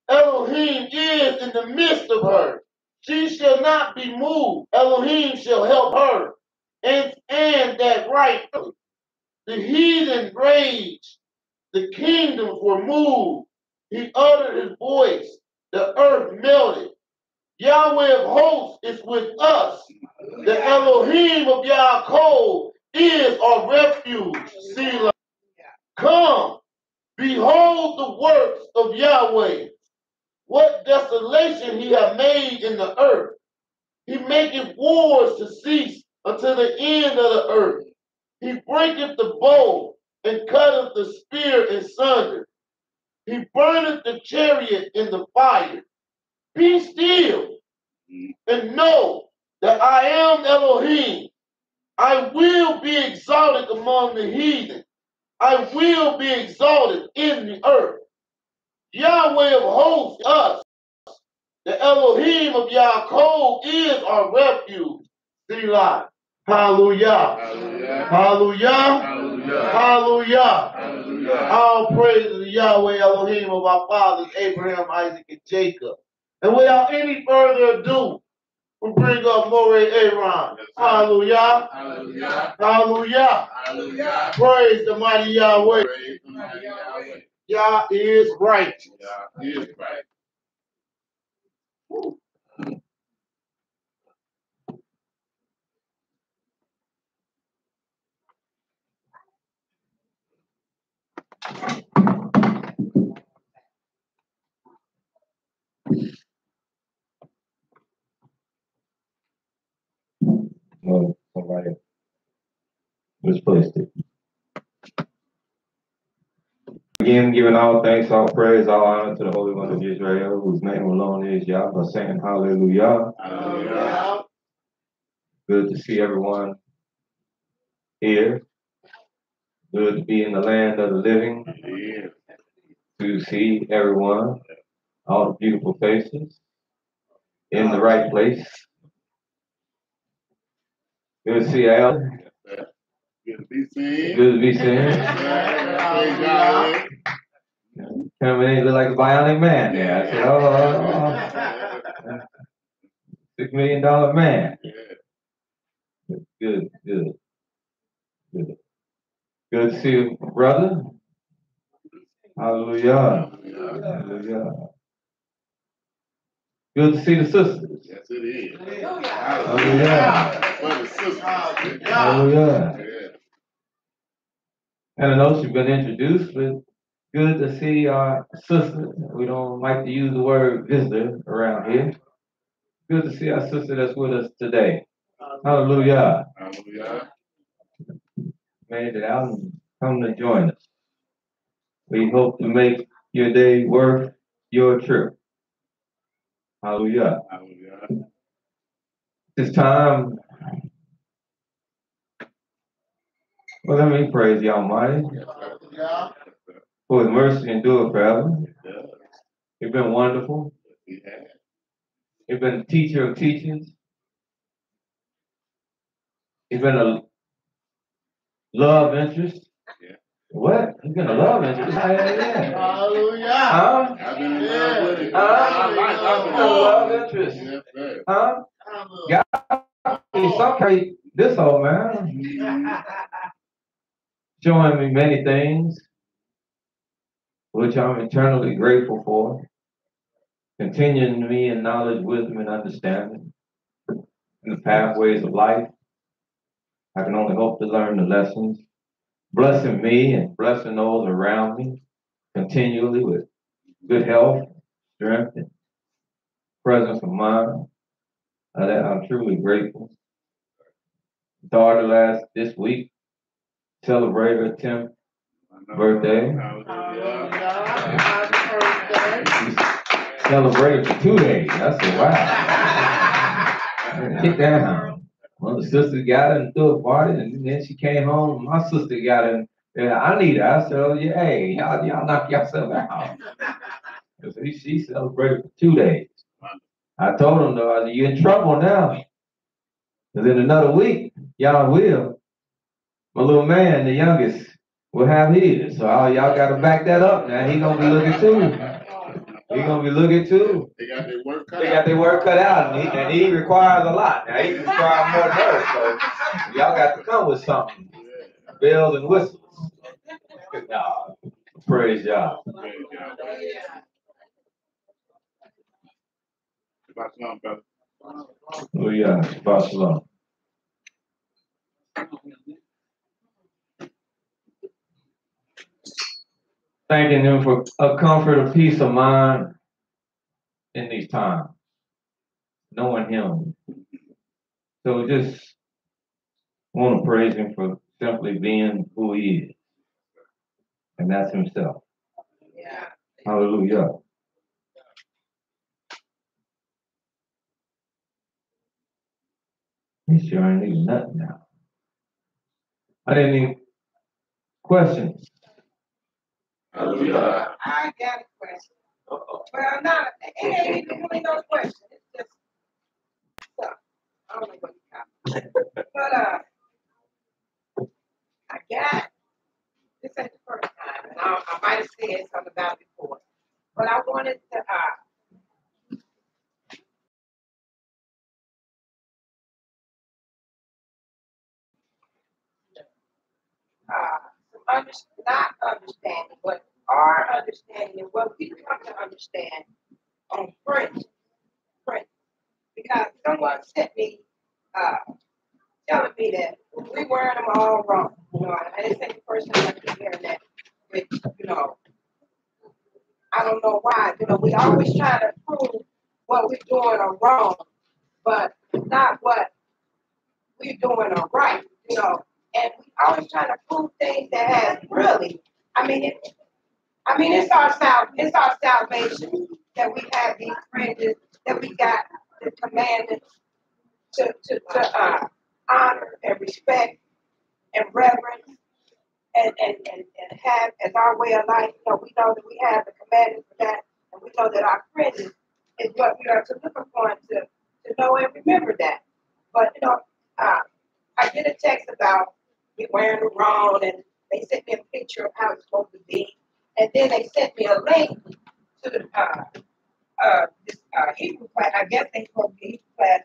Elohim is in the midst of her. She shall not be moved. Elohim shall help her. And that right, the heathen raged, the kingdoms were moved. He uttered his voice, the earth melted. Yahweh of hosts is with us. The Elohim of Yaakov is our refuge. Selah. Come, behold the works of Yahweh. What desolation he hath made in the earth. He maketh wars to cease until the end of the earth. He breaketh the bow and cutteth the spear in sunder. He burneth the chariot in the fire. Be still and know that I am Elohim. I will be exalted among the heathen. I will be exalted in the earth. Yahweh of hosts, us. The Elohim of Yaakov is our refuge. Selah. Hallelujah. Hallelujah. Hallelujah. Hallelujah. Hallelujah. All praise to Yahweh Elohim of our fathers, Abraham, Isaac, and Jacob. And without any further ado, we bring up Moreh Aaron. Hallelujah. Hallelujah. Hallelujah. Hallelujah. Praise the mighty Yahweh. Praise the mighty Yahweh. Yah is righteous. Yah is right. No, somebody misplaced it. Again, giving all thanks, all praise, all honor to the Holy One of Israel, whose name alone is Yah, by saying hallelujah. Hallelujah. Good to see everyone here. Good to be in the land of the living. Yeah. To see everyone, all the beautiful faces, in the right place. Good to see Al. Good to be seen. Good to be seen. Coming in, look like a bionic man there. I said, $6 million man. Good. Good to see you, brother. Hallelujah. Hallelujah. Good to see the sisters. Yes, it is. Hallelujah. Hallelujah. And I know she's been introduced, but good to see our sister. We don't like to use the word visitor around here. Good to see our sister that's with us today. Hallelujah. Hallelujah. Made it out and come to join us. We hope to make your day worth your trip. Hallelujah. Hallelujah. This time, well, let me praise the Almighty for His mercy endure forever. It's been wonderful. It's been a teacher of teachers. It's been a love interest. What? He's been a love interest? Hallelujah. Huh? I've been in love with it. I've been a love interest. Huh? God, he's so crazy. This old man. Showing me many things, which I'm eternally grateful for. Continuing me in knowledge, wisdom, and understanding in the pathways of life. I can only hope to learn the lessons. Blessing me and blessing those around me continually with good health, strength, and presence of mind. I'm truly grateful. Daughter this week celebrated her 10th birthday. Celebrated for 2 days. I said, wow. Kick that out. Well, the sister got her and threw a party, and then she came home. My sister got her. And I need her. I said, oh, yeah, hey, y'all knock yourself out. She celebrated for 2 days. I told him, though, I said, you're in trouble now. Because in another week, y'all will. My little man, the youngest, will have his. So y'all got to back that up now. He going to be looking too. He gonna be looking too. They got their work cut out. They got their work cut out, and he requires a lot. Now he requires more nerves, so y'all got to come with something. Bells and whistles. Nah, praise y'all. Oh yeah, Shabbat shalom. Thanking him for a comfort, a peace of mind in these times, knowing him. So just want to praise him for simply being who he is, and that's himself. Yeah. Hallelujah. He sure ain't need nothing now. I didn't need questions. Hallelujah. I got a question. Well, not it ain't even really no question. It's just stuff. I don't know what you got. But I got this ain't the first time, and I might have said something about it before. But I wanted to not understanding, but our understanding of what we come to understand on French. Because someone sent me telling me that we wearing them all wrong. You know, and it's the first time I've been hearing that, which, you know, I don't know why. You know, we always try to prove what we're doing are wrong, but not what we're doing are right, you know. And we always try to prove things that has really, it's our salvation that we have these fringes, that we got the commandments to honor and respect and reverence and have as our way of life. You know, we know that we have the commandments for that, and we know that our fringes is what we are to look upon to know and remember that. But you know, I get a text about me wearing them wrong, and they sent me a picture of how it's supposed to be, and then they sent me a link to the this Hebrew class. I guess they supposed to be Hebrew class.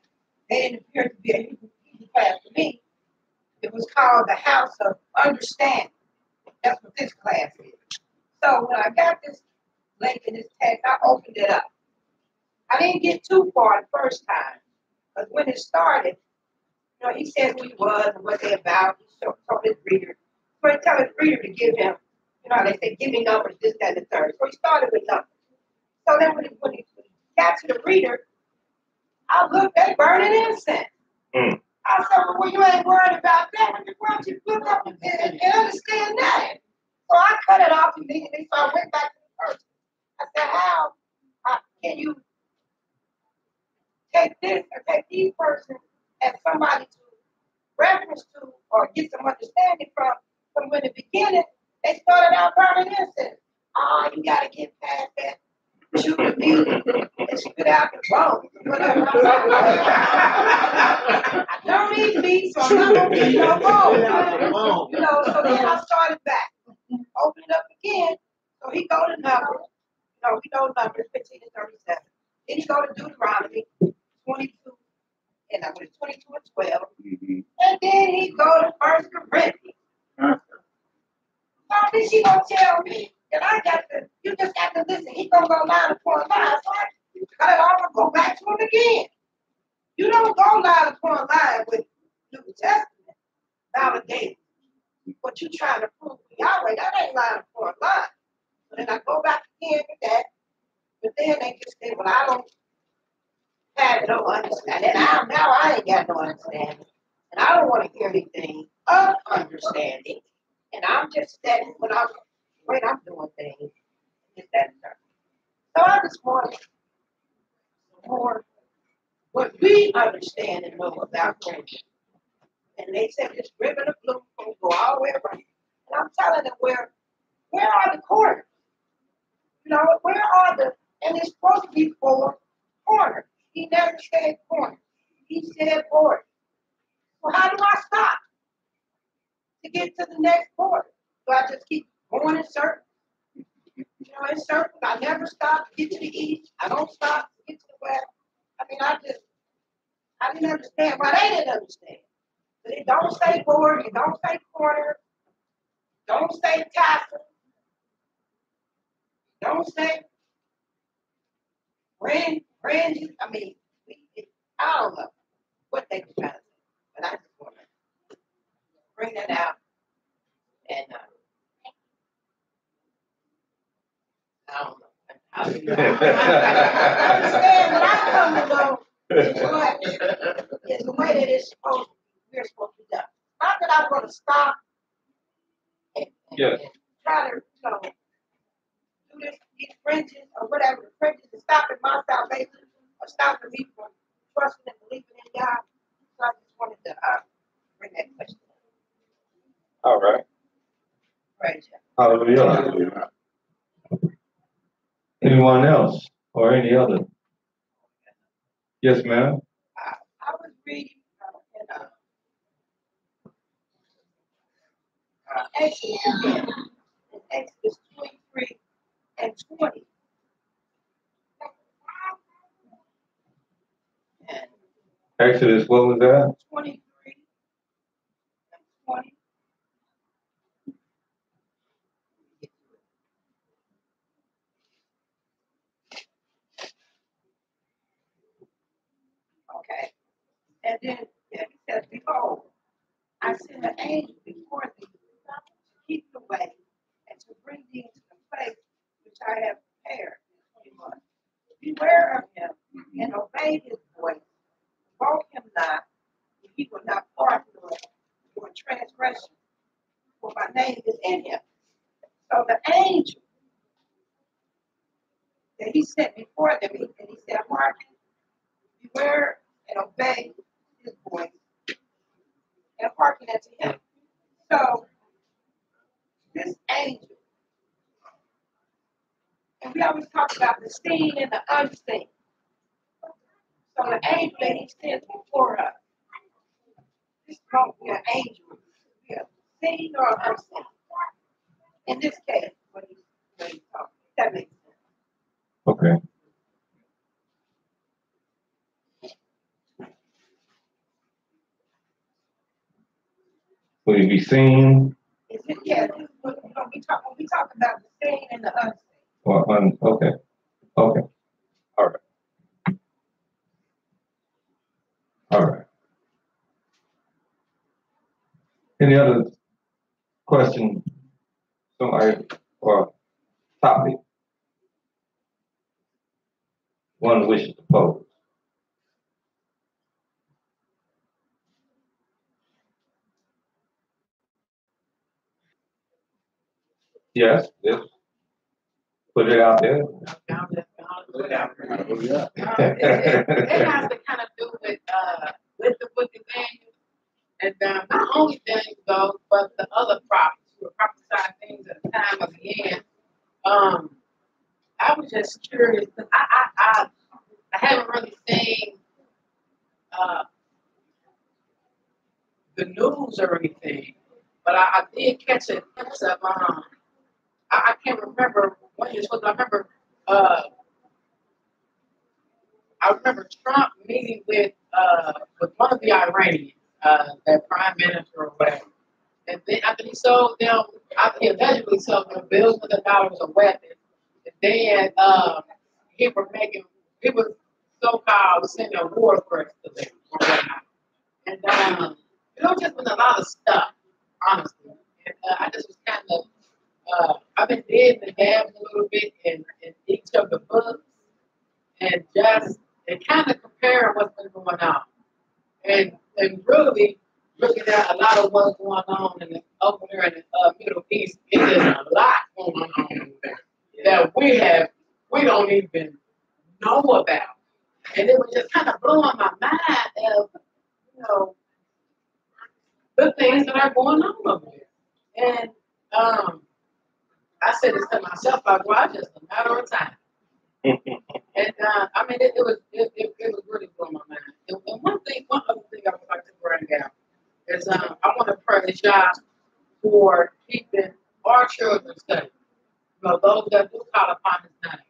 They didn't appear to be a Hebrew class to me. It was called the House of Understanding. That's what this class is. So when I got this link in this text, I opened it up. I didn't get too far the first time, but when it started, you know, he said who he was and what they about. He told his reader. So he told his reader to give him, you know, they say, give me numbers, this, that, and the third. So he started with numbers. So then when he got to the reader, I looked, they burning incense. I said, well, you ain't worried about that. Why don't you look up and understand that? So I cut it off immediately, so I went back to the person. I said, how can you take this or take these persons as somebody to reference to or get some understanding from when the beginning they started out burning incense? Oh, you got to get past that. Shoot the music and spit out the bone. I don't eat meat, so I'm not going to eat no bone. You know, so then I started back. Open it up again. So he go to numbers. You know, we know numbers 15 and 37. Then he go to Deuteronomy 22. And I went 22 and 12. And then he go to 1 Corinthians. Now, then she gonna tell me that I got to, you just got to listen. He gonna go line upon line. So I cut it off and go back to him again. You don't go line upon line with New Testament validated. What you trying to prove to Yahweh, that ain't line upon line. So then I go back again with that. But then they just say, well, I don't have no understanding. And now I ain't got no understanding. And I don't want to hear anything of understanding. And I'm just standing when I'm doing things. Just that stuff. So I just want more what we understand and know about friendship. And they said this ribbon of blue will go all the way around. And I'm telling them where are the corners? You know, where are and it's supposed to be 4 corners. He never said corners. He said borders. So how do I stop to get to the next border? Do I just keep going in circles? You know, in circles, I never stop to get to the east. I don't stop to get to the west. I mean, I didn't understand why they didn't understand. But it don't say board, it don't say corner, don't say tassel, don't say fringe. I mean, I don't know what they were trying to say, but I just want to bring that out. And I don't know. I understand what I come to know is the way that we're supposed to be done. Not that I'm going to stop and try to, do this, these fringes or whatever. The fringes is stopping my salvation or stopping me from trusting and believing in God. So I just wanted to bring that question up. All right. Praise you. Hallelujah. Anyone else or any other? Yes, ma'am. I was reading in Exodus 23 and 20. And Exodus, what was that? 23 and 20. Okay. And then it says, behold, I send an angel before thee to keep the way and to bring thee into the place which I have prepared. 21. Beware of him and obey his voice. Provoke him not, if he will not pardon your transgression, for my name is in him. So the angel that he sent before them, and he said, hearken, beware and obey his voice, and hearken unto him. So this angel, and we always talk about the seen and the unseen. So the angel that he sends before us, this won't be an angel, be a seen or unseen. In this case, when he's talking, that makes sense. Okay. Will he be seen? Is it, yeah, when we talk about the seen and the unseen. Okay. Okay. All right. All right. Any other question? Somebody or topic? One wishes to pose. Yes. Put it out there. It has to kind of do with the thing, and not only things though, but the other prophets who were prophesying things at the time of the end. I was just curious because I haven't really seen the news or anything, but I did catch a glimpse of I can't remember when this was. I remember Trump meeting with one of the Iranians, their prime minister or whatever. And then after he sold them, he allegedly sold them billions of dollars of weapons. And then he was so-called sending war threats to them or whatnot. And it was just been a lot of stuff, honestly. And I just was kind of, I've been digging and dabbing a little bit in each of the books and kind of comparing what's been going on. And really looking at a lot of what's going on over there in the Middle East. There's a lot going on there that we don't even know about. And it was just kind of blowing my mind of, the things that are going on over there. And I said this to myself, just a matter of time. And I mean, it was really blowing my mind. And one other thing I would like to bring out is I want to praise God for keeping our children safe. those that do call upon his name.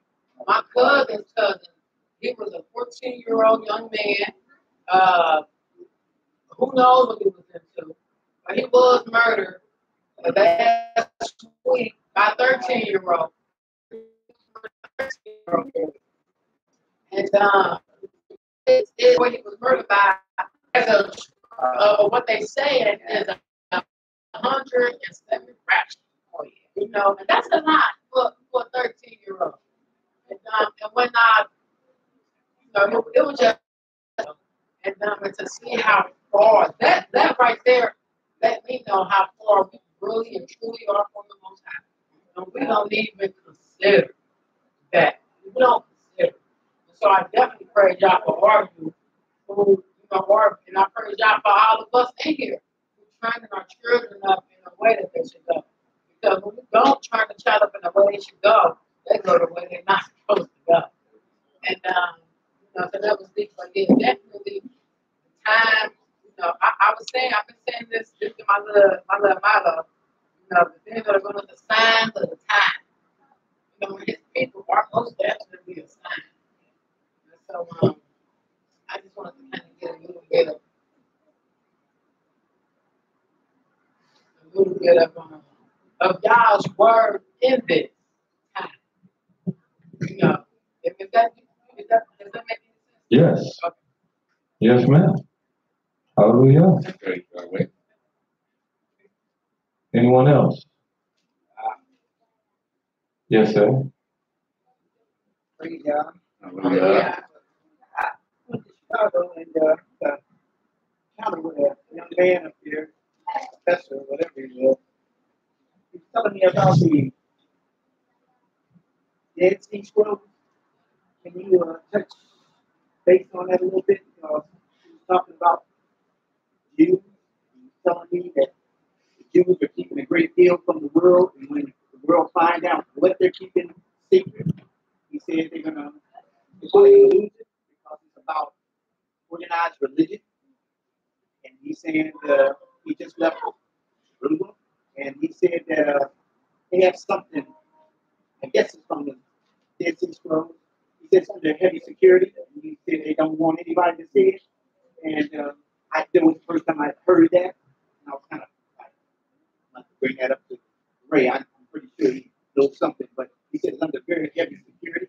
My cousin's cousin, he was a 14-year-old young man. Who knows what he was into? But he was murdered last week by a 13-year-old. And it's what he was murdered by as what they say is 107 fractions. And that's a lot for a 13-year-old. And when it was just and to see how far that right there let me know how far we really and truly are from the Most High. And we don't even consider that. We don't consider. So I definitely praise y'all for all of you who are, and I praise y'all for all of us in here who training our children up in the way that they should go. Because when we don't train the child up in the way they should go, they go the way they're not supposed to go. And so that was deep, but yeah, definitely the time. I was saying, I've been saying this to my little motto. The things that are going to be the signs of the time. His people are most definitely a sign. And so I just wanted to kind of get a little bit of God's word in this time. If that does that make any sense? Yes. Okay. Yes, ma'am. Hallelujah. Anyone else? Yes, sir. Praise God. I went to Chicago and counted with a young man up here, professor, whatever he was. He was telling me about the Dead Sea Scrolls. Can you touch base on that a little bit? He was talking about Jews. He was telling me that the Jews are keeping a great deal from the world, and when the world finds out what they're keeping secret, he said they're probably gonna lose it because it's about organized religion. And he's saying he just left Jerusalem, and he said that they have something. I guess it's from the Dead Sea Scrolls. He said it's under heavy security. And he said they don't want anybody to see it. And that was the first time I heard that. And I was kind of like to bring that up to Ray. I'm pretty sure he knows something, but he said it's under very heavy security.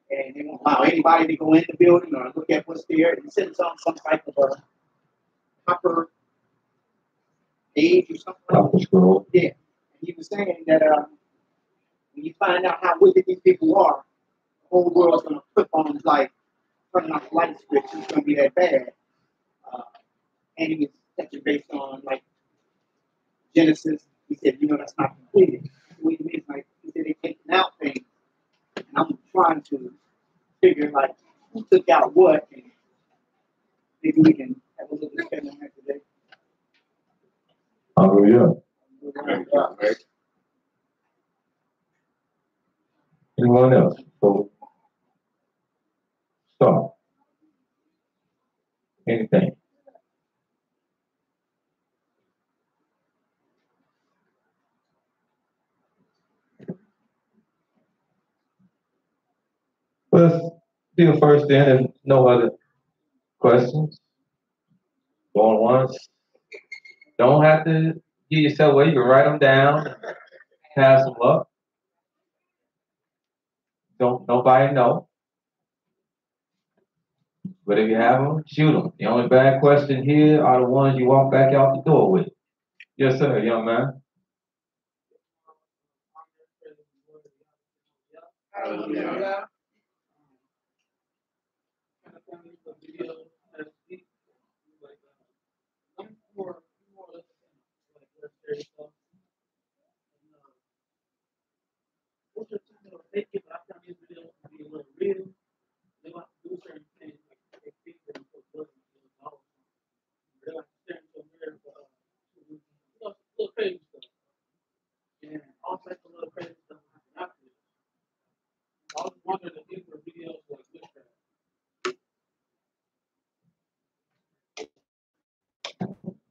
And they won't allow anybody to go in the building or look at what's there. And he said it's on some type of a copper age or something like that. Yeah. And he was saying that when you find out how wicked these people are, the whole world's going to flip on like turning off the light switch. It's going to be that bad. And he was touching based on like Genesis. He said, that's not completed. What he means, like, he said they're taking out things. And I'm trying to figure like who took out what, and maybe we can have a little discussion on that today. Hallelujah. Anyone else? So, start. Anything. Let's do first then, if no other questions. Going once. Don't have to give yourself away. You can write them down, pass them up. Don't nobody know. But if you have them, shoot them. The only bad question here are the ones you walk back out the door with. Yes, sir, young man. Hallelujah.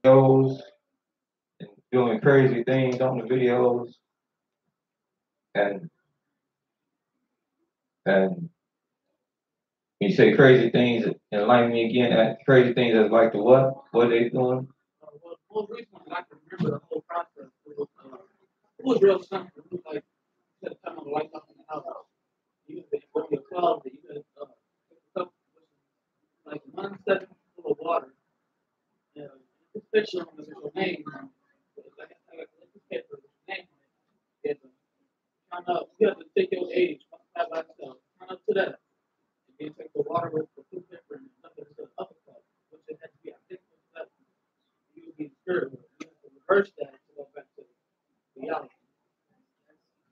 Videos and doing crazy things on the videos. And And you say crazy things, enlighten me again. Crazy things as like the what? What they doing? Well, recently, I can remember the whole process. It was real simple. It was like, you had to turn on the lights off in the house. You could go to your closet. You could pick a cup, like 1 second full of water. Yeah, this picture on the your name. Like this paper, name. You have to take your age by itself. Turn up to that. And then take the water with the blue paper and dump it into the upper cup, which it has to be identical to that. You will be spiritual. You have to reverse that to go back to reality.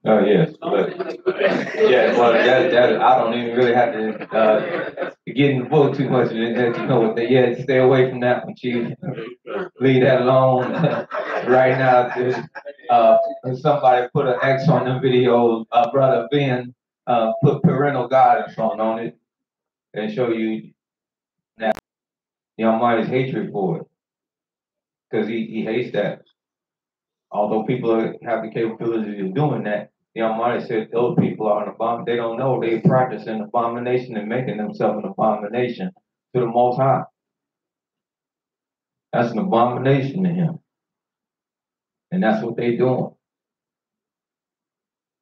Oh yes, yeah. Well, that I don't even really have to get in the book too much and let you know what they. Yeah, stay away from that one, Chief. Leave that alone. Right now, somebody put an X on the video. Brother Ben put parental guidance on it and show you that the Almighty's hatred for it, because he hates that. Although people have the capability of doing that, the Almighty said those people are an abomination. They don't know they practice an abomination and making themselves an abomination to the Most High. That's an abomination to Him, and that's what they're doing.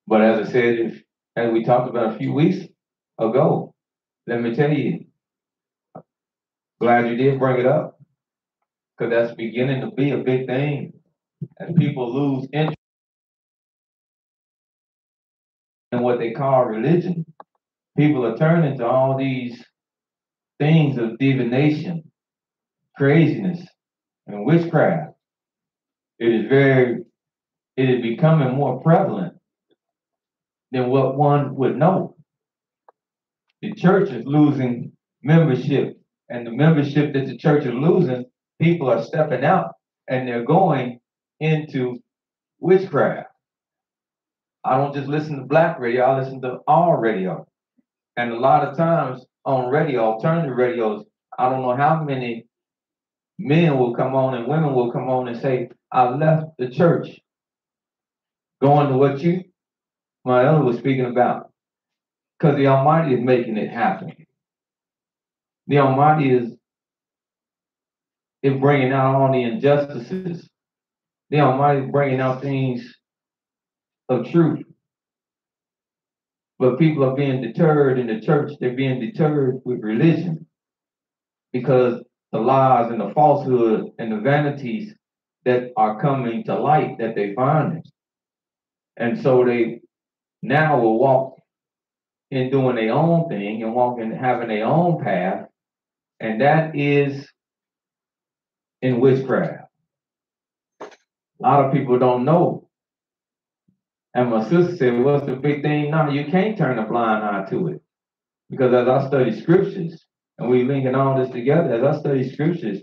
But as I said, as we talked about a few weeks ago, let me tell you, glad you did bring it up, because that's beginning to be a big thing. As people lose interest in what they call religion, people are turning to all these things of divination, craziness, and witchcraft. It is becoming more prevalent than what one would know. The church is losing membership, and the membership that the church is losing, people are stepping out and they're going into witchcraft. I don't just listen to black radio, I listen to all radio. And a lot of times on radio, alternative radios, I don't know how many men will come on and women will come on and say, I left the church going to what my elder was speaking about. Because the Almighty is making it happen. The Almighty is bringing out all the injustices. The Almighty is bringing out things of truth. But people are being deterred in the church. They're being deterred with religion because the lies and the falsehood and the vanities that are coming to light that they find. And so they now will walk in doing their own thing and walking, having their own path. And that is in witchcraft. A lot of people don't know. And my sister said, what's the big thing now? You can't turn a blind eye to it. Because as I study scriptures, and we linking all this together, as I study scriptures,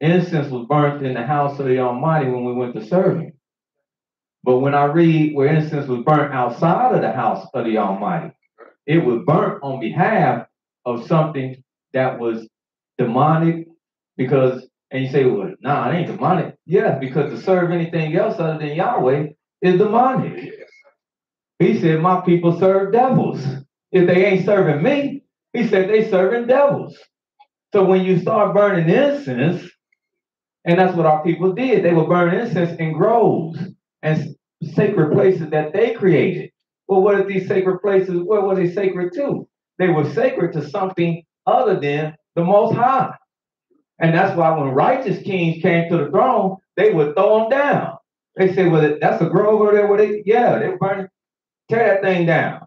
incense was burnt in the house of the Almighty when we went to serve Him. But when I read where incense was burnt outside of the house of the Almighty, it was burnt on behalf of something that was demonic. Because, and you say, well, nah, it ain't demonic. Yeah, because to serve anything else other than Yahweh is demonic. He said, my people serve devils. If they ain't serving me, He said they serving devils. So when you start burning incense, and that's what our people did, they would burn incense in groves and sacred places that they created. Well, what are these sacred places? What were they sacred to? They were sacred to something other than the Most High. And that's why when righteous kings came to the throne, they would throw them down. They say, well, that's a grove over there where they would burn it. Tear that thing down.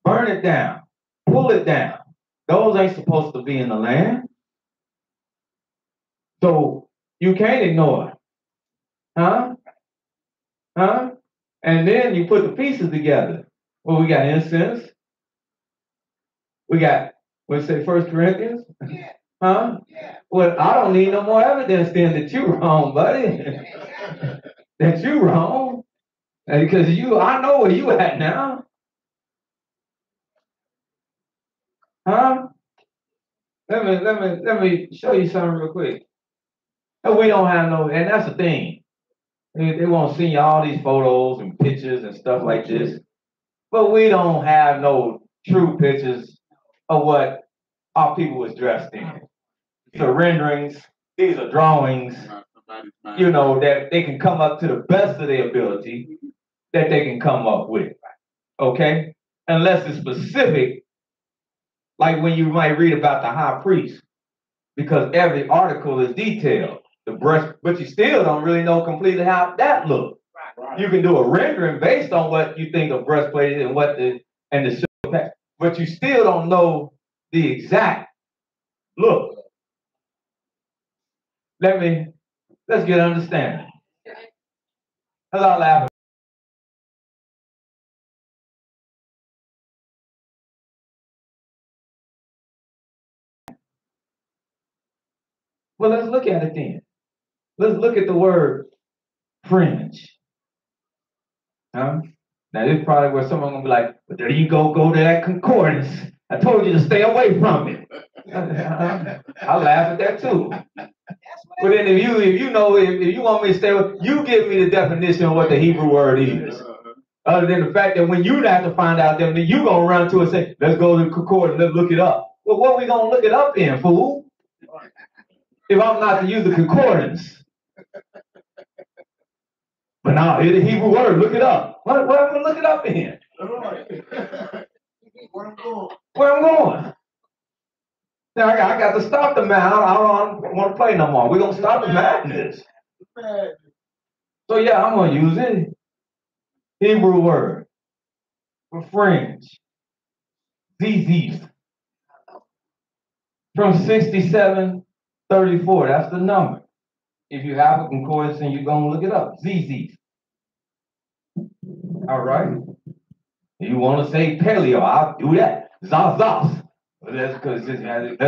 Burn it down. Pull it down. Those ain't supposed to be in the land. So you can't ignore it. Huh? And then you put the pieces together. Well, we got incense. We got, what's it say, 1 Corinthians? Yeah. Huh? Yeah. Well, I don't need no more evidence then that you wrong, buddy. That you wrong. Because I know where you at now. Huh? Let me show you something real quick. And we don't have no, and that's the thing. They won't see all these photos and pictures and stuff like this. But we don't have no true pictures of what our people was dressed in. So renderings, these are drawings, you know, that they can come up to the best of their ability that they can come up with. Okay? Unless it's specific, like when you might read about the high priest, because every article is detailed. The breast, but you still don't really know completely how that looks. Right. You can do a rendering based on what you think a breastplate is and what the shoulder, but you still don't know the exact look. Let's get an understanding. Let's all laugh. Well, let's look at it then. Let's look at the word fringe. Now, this is probably where someone gonna be like, but there you go to that concordance. I told you to stay away from it. I laugh at that too. But then if you want me to stay away, you give me the definition of what the Hebrew word is. Other than the fact that when you have to find out them, then you gonna run to it and say, let's go to the concordance, let's look it up. Well, what are we gonna look it up in, fool? If I'm not to use the concordance. But now, here's the Hebrew word. Look it up. What am I going to look it up in? Where I'm going. Now, I got to stop the madness. I don't want to play no more. We're going to stop the madness. So, yeah, I'm going to use it. Hebrew word for fringe. ZZs. From 6734. That's the number. If you have a concordance and you're going to look it up, ZZs. All right. You want to say paleo, I'll do that. Zaz. Let's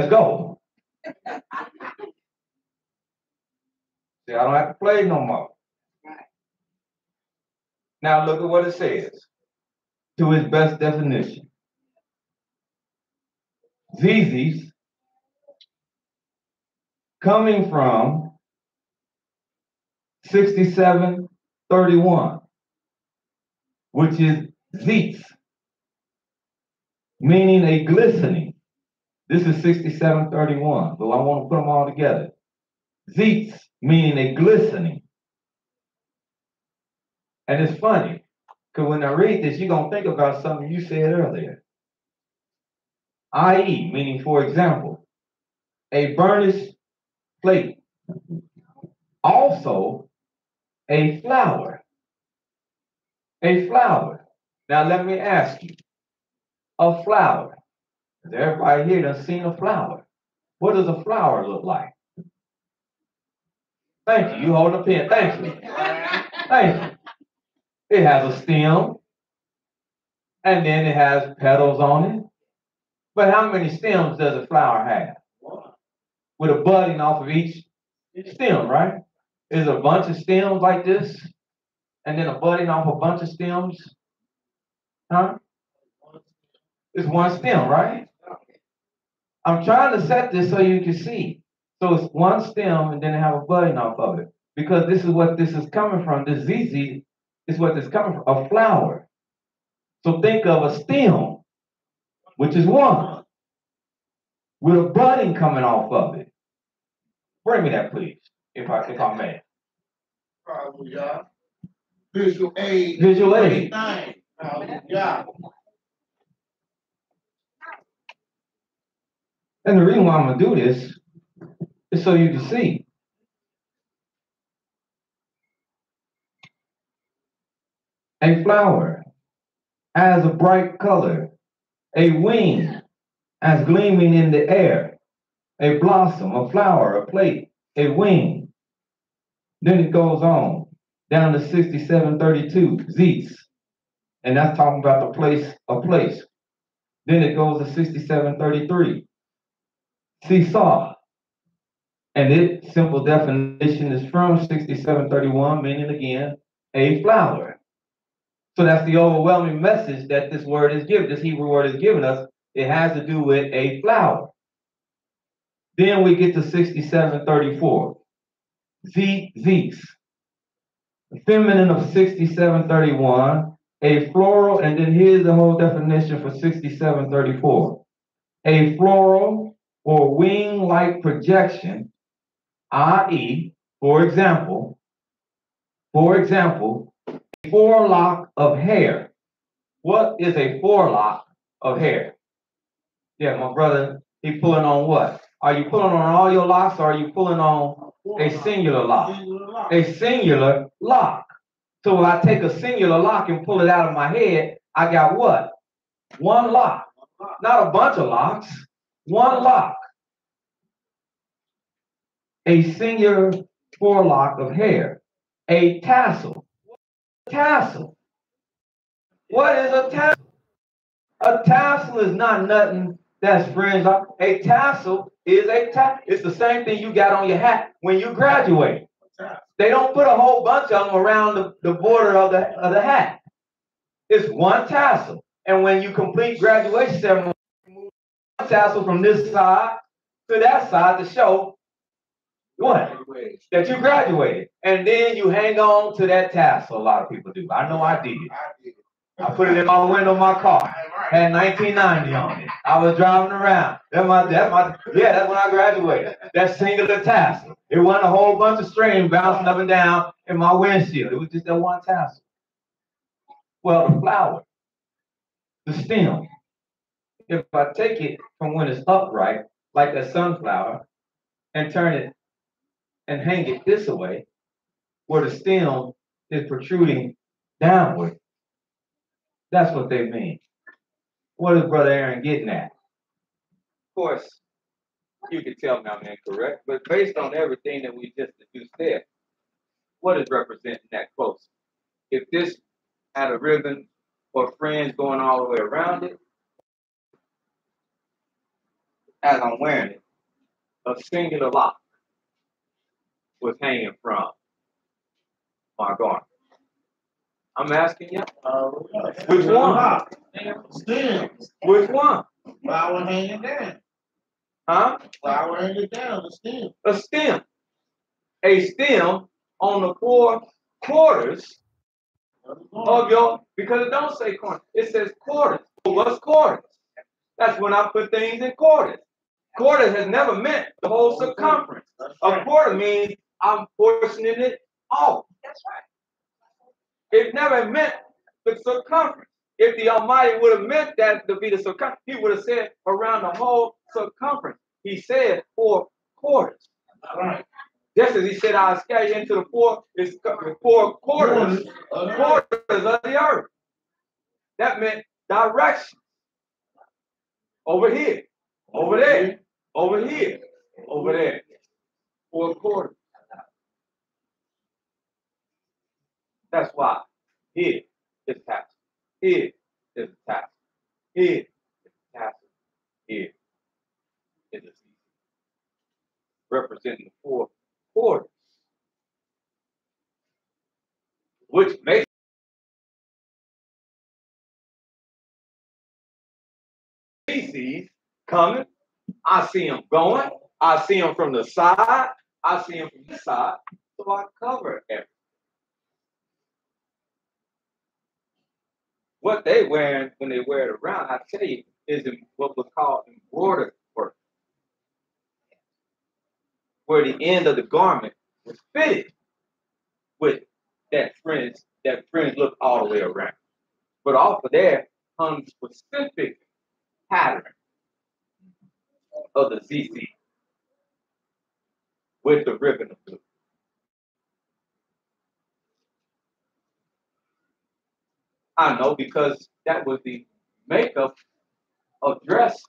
go. See, I don't have to play no more. Now look at what it says. To its best definition. ZZs coming from 6731, which is zeets, meaning a glistening. This is 6731, so I want to put them all together. Zeets, meaning a glistening. And it's funny, because when I read this, you're going to think about something you said earlier. I.e., meaning, for example, a burnished plate. Also, a flower. A flower. Now let me ask you, a flower. Everybody here done seen a flower. What does a flower look like? Thank you. You hold a pen. Thank you. Thank you. It has a stem, and then it has petals on it. But how many stems does a flower have? With a budding off of each stem, right? Is a bunch of stems like this, and then a budding off a bunch of stems? Huh? It's one stem, right? I'm trying to set this so you can see. So it's one stem, and then they have a budding off of it. Because this is what this is coming from. This ZZ is what this is coming from, a flower. So think of a stem, which is one, with a budding coming off of it. Bring me that, please, if I may. Hallelujah. Visual aid. Visual aid. Hallelujah. And the reason why I'm going to do this is so you can see. A flower has a bright color, a wing as gleaming in the air, a blossom, a flower, a plate, a wing. Then it goes on down to 6732, zeets, and that's talking about the place, a place. Then it goes to 6733, seesaw, and its simple definition is from 6731, meaning again, a flower. So that's the overwhelming message that this word is given, this Hebrew word is giving us. It has to do with a flower. Then we get to 6734. Zeets. The feminine of 6731 A floral, and then here's the whole definition for 6734. A floral or wing-like projection, i.e., for example, a forelock of hair. What is a forelock of hair? Yeah, my brother, he pulling on what? Are you pulling on all your locks, or are you pulling on a singular lock? A singular lock. So if I take a singular lock and pull it out of my head, I got what? One lock. Not a bunch of locks. One lock. A singular forelock of hair. A tassel. Tassel. What is a tassel? A tassel is not nothing that's fringed up. A tassel is it's the same thing you got on your hat when you graduate. They don't put a whole bunch of them around the border of the hat. It's one tassel. And when you complete graduation ceremony, one tassel from this side to that side to show what? That you graduated. And then you hang on to that tassel. A lot of people do. I know I did. I put it in my window of my car. Had 1990 on it. I was driving around. That's when I graduated. That singular tassel. It wasn't a whole bunch of string bouncing up and down in my windshield. It was just that one tassel. Well, the flower, the stem. If I take it from when it's upright, like a sunflower, and turn it and hang it this way, where the stem is protruding downward, that's what they mean. What is Brother Aaron getting at? Of course, you can tell me I'm incorrect, but based on everything that we just deduced there, what is representing that close? If this had a ribbon or fringe going all the way around it, as I'm wearing it, a singular lock was hanging from my garment. I'm asking you, which one? Stem. Which one? Flower hanging down. Huh? Flower hanging down, the stem. A stem. A stem on the 4 quarters of your, because it don't say corner, it says quarters. What's quarters? That's when I put things in quarters. Quarters has never meant the whole circumference. A quarter means I'm portioning it off. That's right. It never meant the circumference. If the Almighty would have meant that to be the circumference, he would have said around the whole circumference. He said 4 quarters. Right. Just as he said, I'll scatter you into the 4 quarters of the earth. That meant direction. Over here, over there, over here, over there. 4 quarters. That's why here is tassel. Here is a tassel. Here is a tassel. Here is a season. Representing the 4 quarters. Which makes species coming. I see them going. I see them from the side. I see them from this side. So I cover everything. What they wearing when they wear it around, I tell you, is what was called embroidered work, where the end of the garment was fitted with that fringe looked all the way around. But off of there hung specific pattern of the ZC with the ribbon of blue. I know because that was the makeup of dress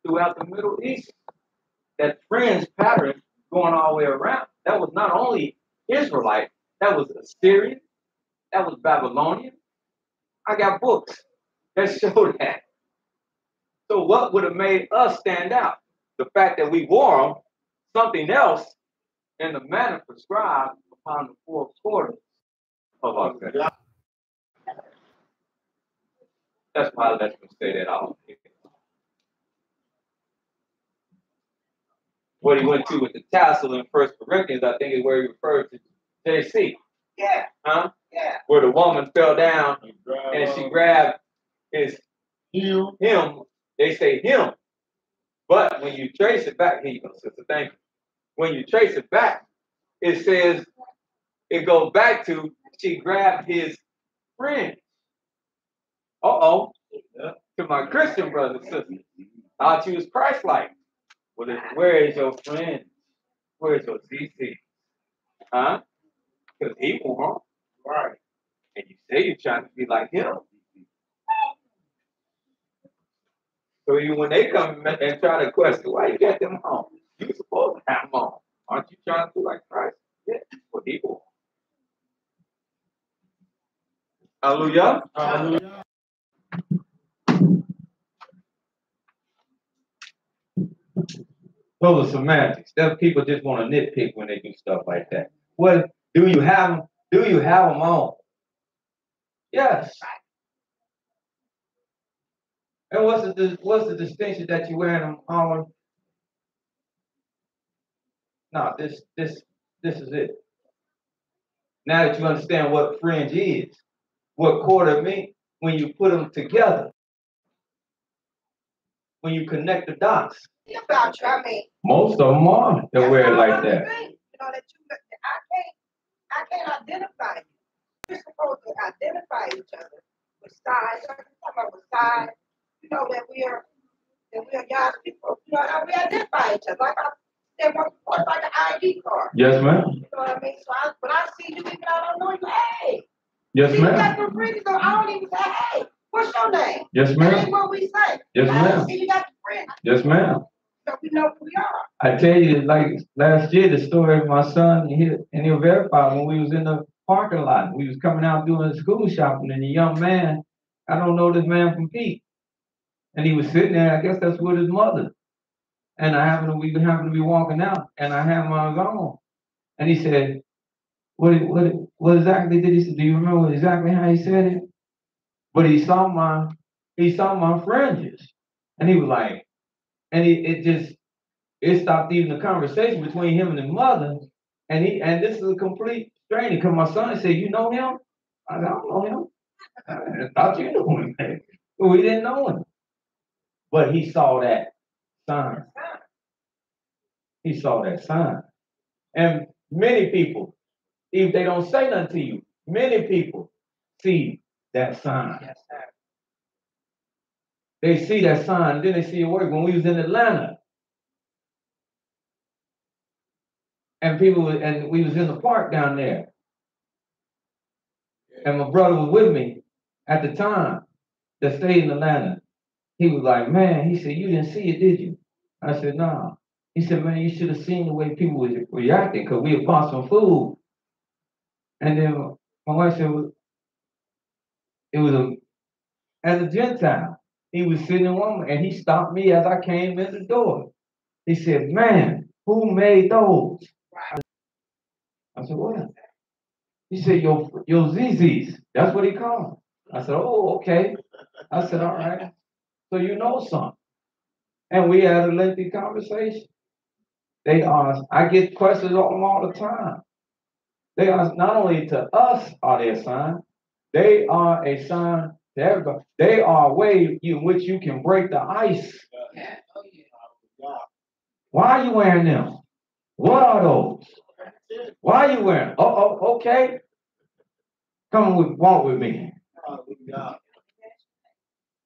throughout the Middle East. That fringe pattern going all the way around. That was not only Israelite, that was Assyrian, that was Babylonian. I got books that show that. So what would have made us stand out? The fact that we wore them, something else, in the manner prescribed upon the 4 quarters of our faith. That's why I let them say that all. What he went to with the tassel in 1 Corinthians, I think is where he referred to JC. Yeah. Huh? Yeah. Where the woman fell down and she grabbed him. They say him. But when you trace it back, here you go, sister, thank you. When you trace it back, it says, it goes back to she grabbed his friend. Uh-oh. To my Christian brothers and sisters. Thought you was Christ-like. Well, where is your friend? Where is your CC? Huh? Because he won't. Right. And you say you're trying to be like him. So you, when they come and try to question, why you got them on? You're supposed to have them on. Aren't you trying to be like Christ? Yeah. Well, he won't. Hallelujah. Hallelujah. Those are semantics. That people just want to nitpick when they do stuff like that. What do you have them? Do you have them on? Yes. And what's the distinction that you wear them on? No, this is it. Now that you understand what fringe is, what quarter means, when you put them together, when you connect the dots. About you, I mean. Most of them are. They wear it like that. You know that I can't identify you. We're supposed to identify each other with size. I'm talking about with size. You know that we are God's people. You know how we identify each other. Like I said, what's like an ID card. Yes, ma'am. You know what I mean? So when I see you, even I don't know you. Hey. Yes, ma'am. You got the friends, so I don't even say, hey, what's your name? Yes, ma'am. That ain't what we say. Yes, ma'am. See, you got the friends. Yes, ma'am. So we know who we are. I tell you, like last year, the story of my son, and he'll verify when we was in the parking lot. We was coming out doing school shopping, and a young man, I don't know this man from Pete, and he was sitting there. I guess that's with his mother. And we happened to be walking out, and I had my on, and he said, "What exactly did he say? Do you remember exactly how he said it?" But he saw my fringes, and he was like, and it stopped even the conversation between him and his mother. And this is a complete stranger because my son said, "You know him?" I said, "I don't know him." I thought you knew him. But we didn't know him. But he saw that sign. He saw that sign. And many people, if they don't say nothing to you, many people see that sign. Yes, sir. They see that sign, and then they see it work. When we was in Atlanta, and we was in the park down there, and my brother was with me at the time that stayed in Atlanta. He was like, "Man," he said, "you didn't see it, did you?" I said, "No." He said, "Man, you should have seen the way people was reacting because we had bought some food." And then my wife said, it was as a Gentile. He was sitting in one, and he stopped me as I came in the door. He said, "Man, who made those?" I said, "What?" He said, your ZZs. That's what he called them. I said, "Oh, okay." I said, "All right. So you know something." And we had a lengthy conversation. I get questions on them all the time. They are not only to us are they a sign, they are a sign to everybody. They are a way in which you can break the ice. Yeah. Oh, yeah. Why are you wearing them? What are those? Why are you wearing them? Okay. Walk with me.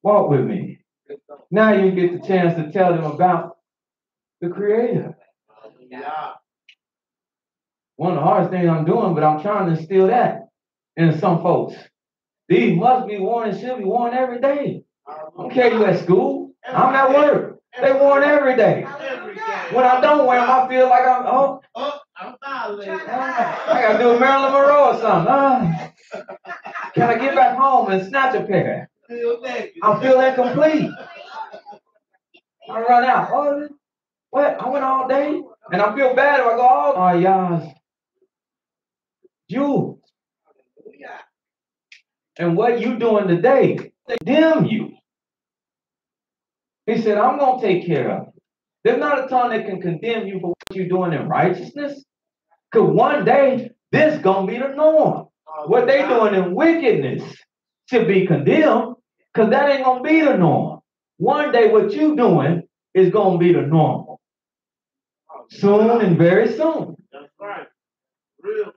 Walk with me. Now you get the chance to tell them about the Creator. One of the hardest things I'm doing, but I'm trying to instill that in some folks. These must be worn and should be worn every day. I don't care you at school. I'm at work. They worn every day. When I don't wear them, I feel like I'm violated. I gotta do a Marilyn Monroe or something. Can I get back home and snatch a pair? I feel incomplete. I run out. Oh, what? I went all day, and I feel bad if I go, "Oh, y'all, you." And what you doing today, they condemn you. He said, "I'm going to take care of it." There's not a tongue that can condemn you for what you're doing in righteousness. Because one day, This gonna be the norm. What they doing in wickedness should be condemned, because that ain't gonna be the norm. One day what you doing is gonna be the normal. Soon and very soon. That's right. Real soon.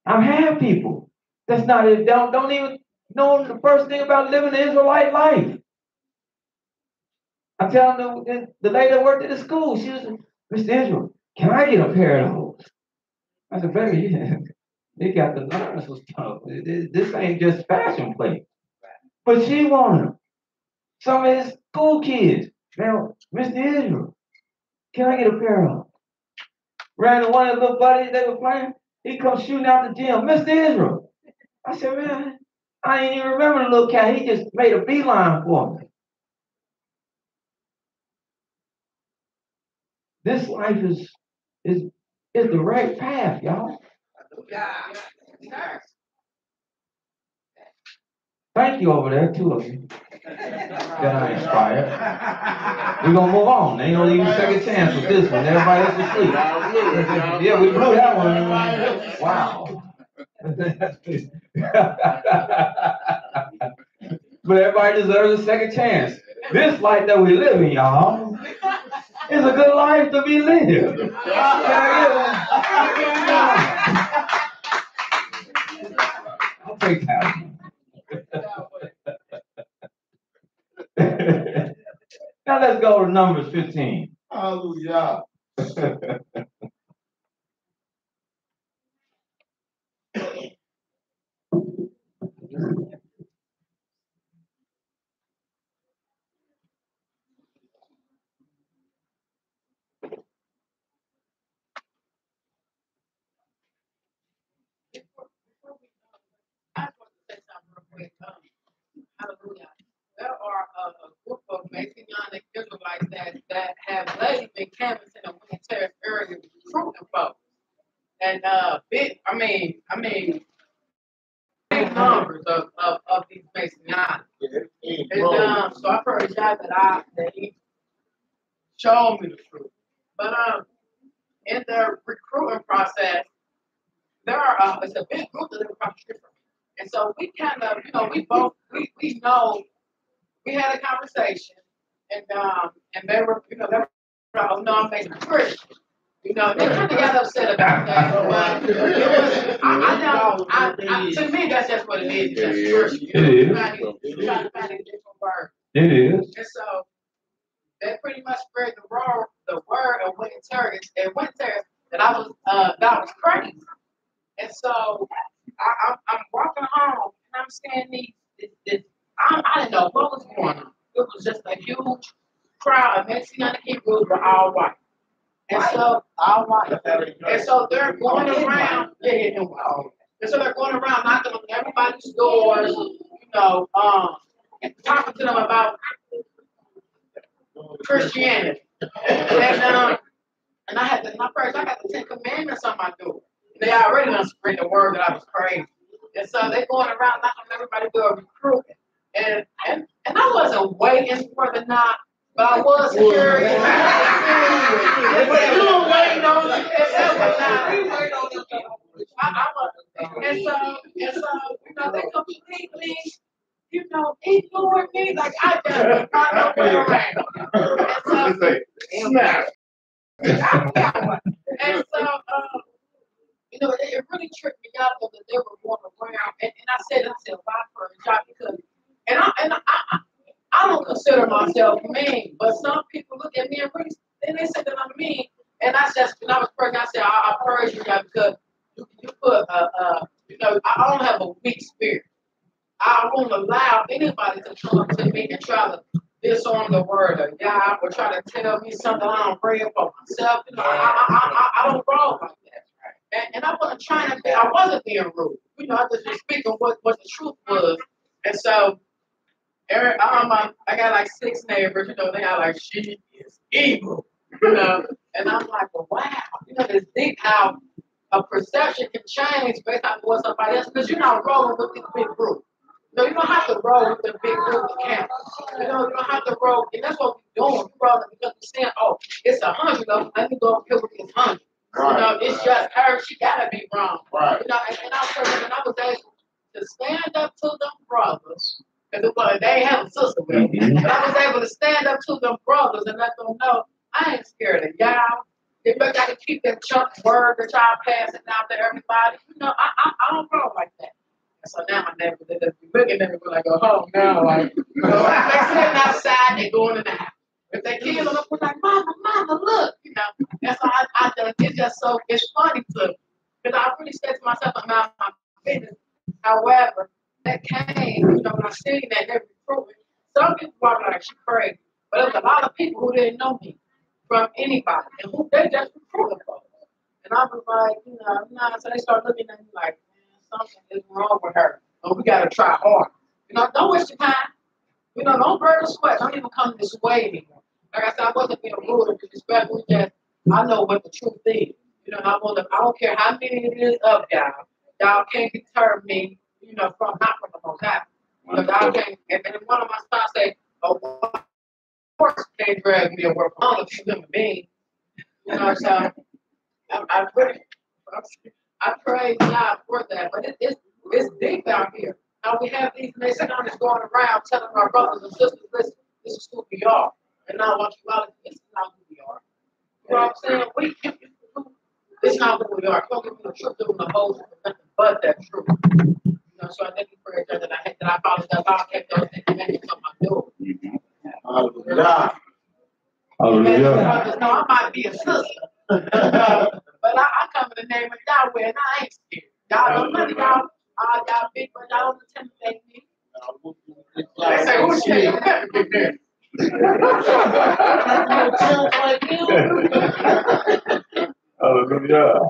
I've had people that's not don't even know the first thing about living the Israelite life. I'm telling them, the lady that worked at the school, she was, Mr. Israel, can I get a pair of those? I said, baby, yeah, they got the learn some stuff. This ain't just fashion plate. But she wanted them. Some of his school kids. Now, Mr. Israel, can I get a pair of them? Ran to one of the little buddies they were playing. He comes shooting out the gym. Mr. Israel. I said, man, I ain't even remember the little cat. He just made a beeline for me. This life is the right path, y'all. Thank you over there, two of you. That I inspired. We're gonna move on. Ain't gonna leave a second chance with this one. Everybody else is asleep. Yeah, we blew that one. Wow. But everybody deserves a second chance. This life that we live in, y'all, is a good life to be lived. I'll take that. Now let's go to Numbers 15. Hallelujah. Hallelujah. There are a group of Messianic Israelites that have lately been canvassing the Winter Terrace area recruiting folks. And big numbers of these Messianics. And so I praise God that he showed me the truth. But in their recruiting process, there are it's a big group that live across the street from me. And so we kind of, we know we had a conversation, and they were, oh no, I'm making a Christian. They kind of got upset about that. To me, that's just what it is. It's just Christian. It is. You try to find a different word. It is. And so they pretty much spread the word of Winter Terrace that I was crazy. And so I'm walking home and I'm seeing I didn't know what was going on. It was just a huge crowd of Messianic Hebrews were all white. And so all white. And so they're going around, and so they're going around knocking on everybody's doors, and talking to them about Christianity. And I got the 10 Commandments on my door. They already done spread the word that I was crazy. And so they're going around knocking on everybody's door recruiting. And I wasn't waiting for the knock, but I was curious. You were waiting on it. And so, they completely, ignored me like I just got nowhere around. And so, it really tripped me out that they were going around. And I said, why for a job? Because, and I don't consider myself mean, but some people look at me and they say that I'm mean. And I was pregnant, I said, I praise you, God, because you put, I don't have a weak spirit. I won't allow anybody to come to me and try to disarm the word of God or try to tell me something I don't pray for myself. I don't roll like that. And I wasn't trying to I wasn't being rude. I just was speaking what the truth was. And so, I got like 6 neighbors, they got like, she is evil, And I'm like, well, wow. It's deep how a perception can change based on what somebody else, because you're not rolling with this big group. You don't have to roll with the big group of campers. You don't have to roll, and that's what we're doing. We're rolling because we're saying, oh, it's 100 of them. Let me go up here with this 100. It's just her, she gotta be wrong. Right. You know, and I was able to stand up to them brothers, because they have a sister with me. But I was able to stand up to them brothers and let them know I ain't scared of y'all. If I got to keep that chunk word that y'all passing out to everybody, you know, I don't roll like that. And so now my neighbors, they just be looking at me when I go home now, like, you know, they sitting outside, they going in the house. If they kids on the like, mama, look, you know. And so it's just so, it's funny to, because I really said to myself, I'm out of my business. However, that came, you know, when I seen that, they recruited. Some people were like, she crazy. But there was a lot of people who didn't know me from anybody, and who they just recruited for. And I was like, you know, nah. So they started looking at me like, man, something is wrong with her. Oh, we got to try hard. You know, don't waste your time. You know, don't burn the sweat. Don't even come this way anymore. Like I said, I wasn't being rude or disrespectful. Just I know what the truth is. You know, I don't care how many it is of y'all. Y'all can't deter me. You know, not from the Most High. You know, y'all can't. And then one of my spouse say, "Oh, of course can't drag me away from all of you human beings." You know, so I praise God for that. But it's deep out here. Now we have these Masons going around telling our brothers and sisters, listen, this is who we are. And I want you out, this is not who we are. You know what I'm saying? This is not who we are. Don't give me the truth, give me the whole truth, nothing but that truth. You know, so I thank you for it, that I followed that God kept those things and made me come my door. Hallelujah. Hallelujah. No, I might be a sister. But I come in the name of Yahweh and I ain't scared. Y'all don't none of y'all big, but y'all don't intimidate me. They say, who's scared? You never get there. Hallelujah.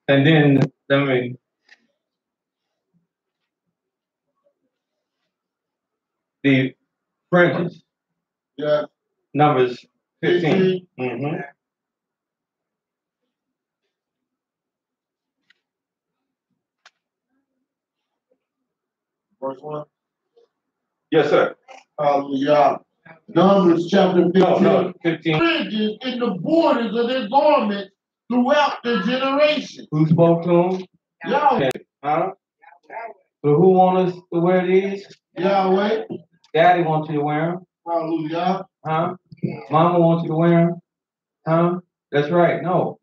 And then the fringes. Yeah. Numbers 15. Mm-hmm. Verse 1. Yes, sir. Hallelujah. Numbers chapter 15. No, 15. Fringes in the borders of their garments throughout their generation. Who spoke to them? Yahweh. Huh? So who wants us to wear these? Yahweh. Daddy wants you to wear them. Hallelujah. Huh? Mama wants you to wear them. Huh? That's right. No.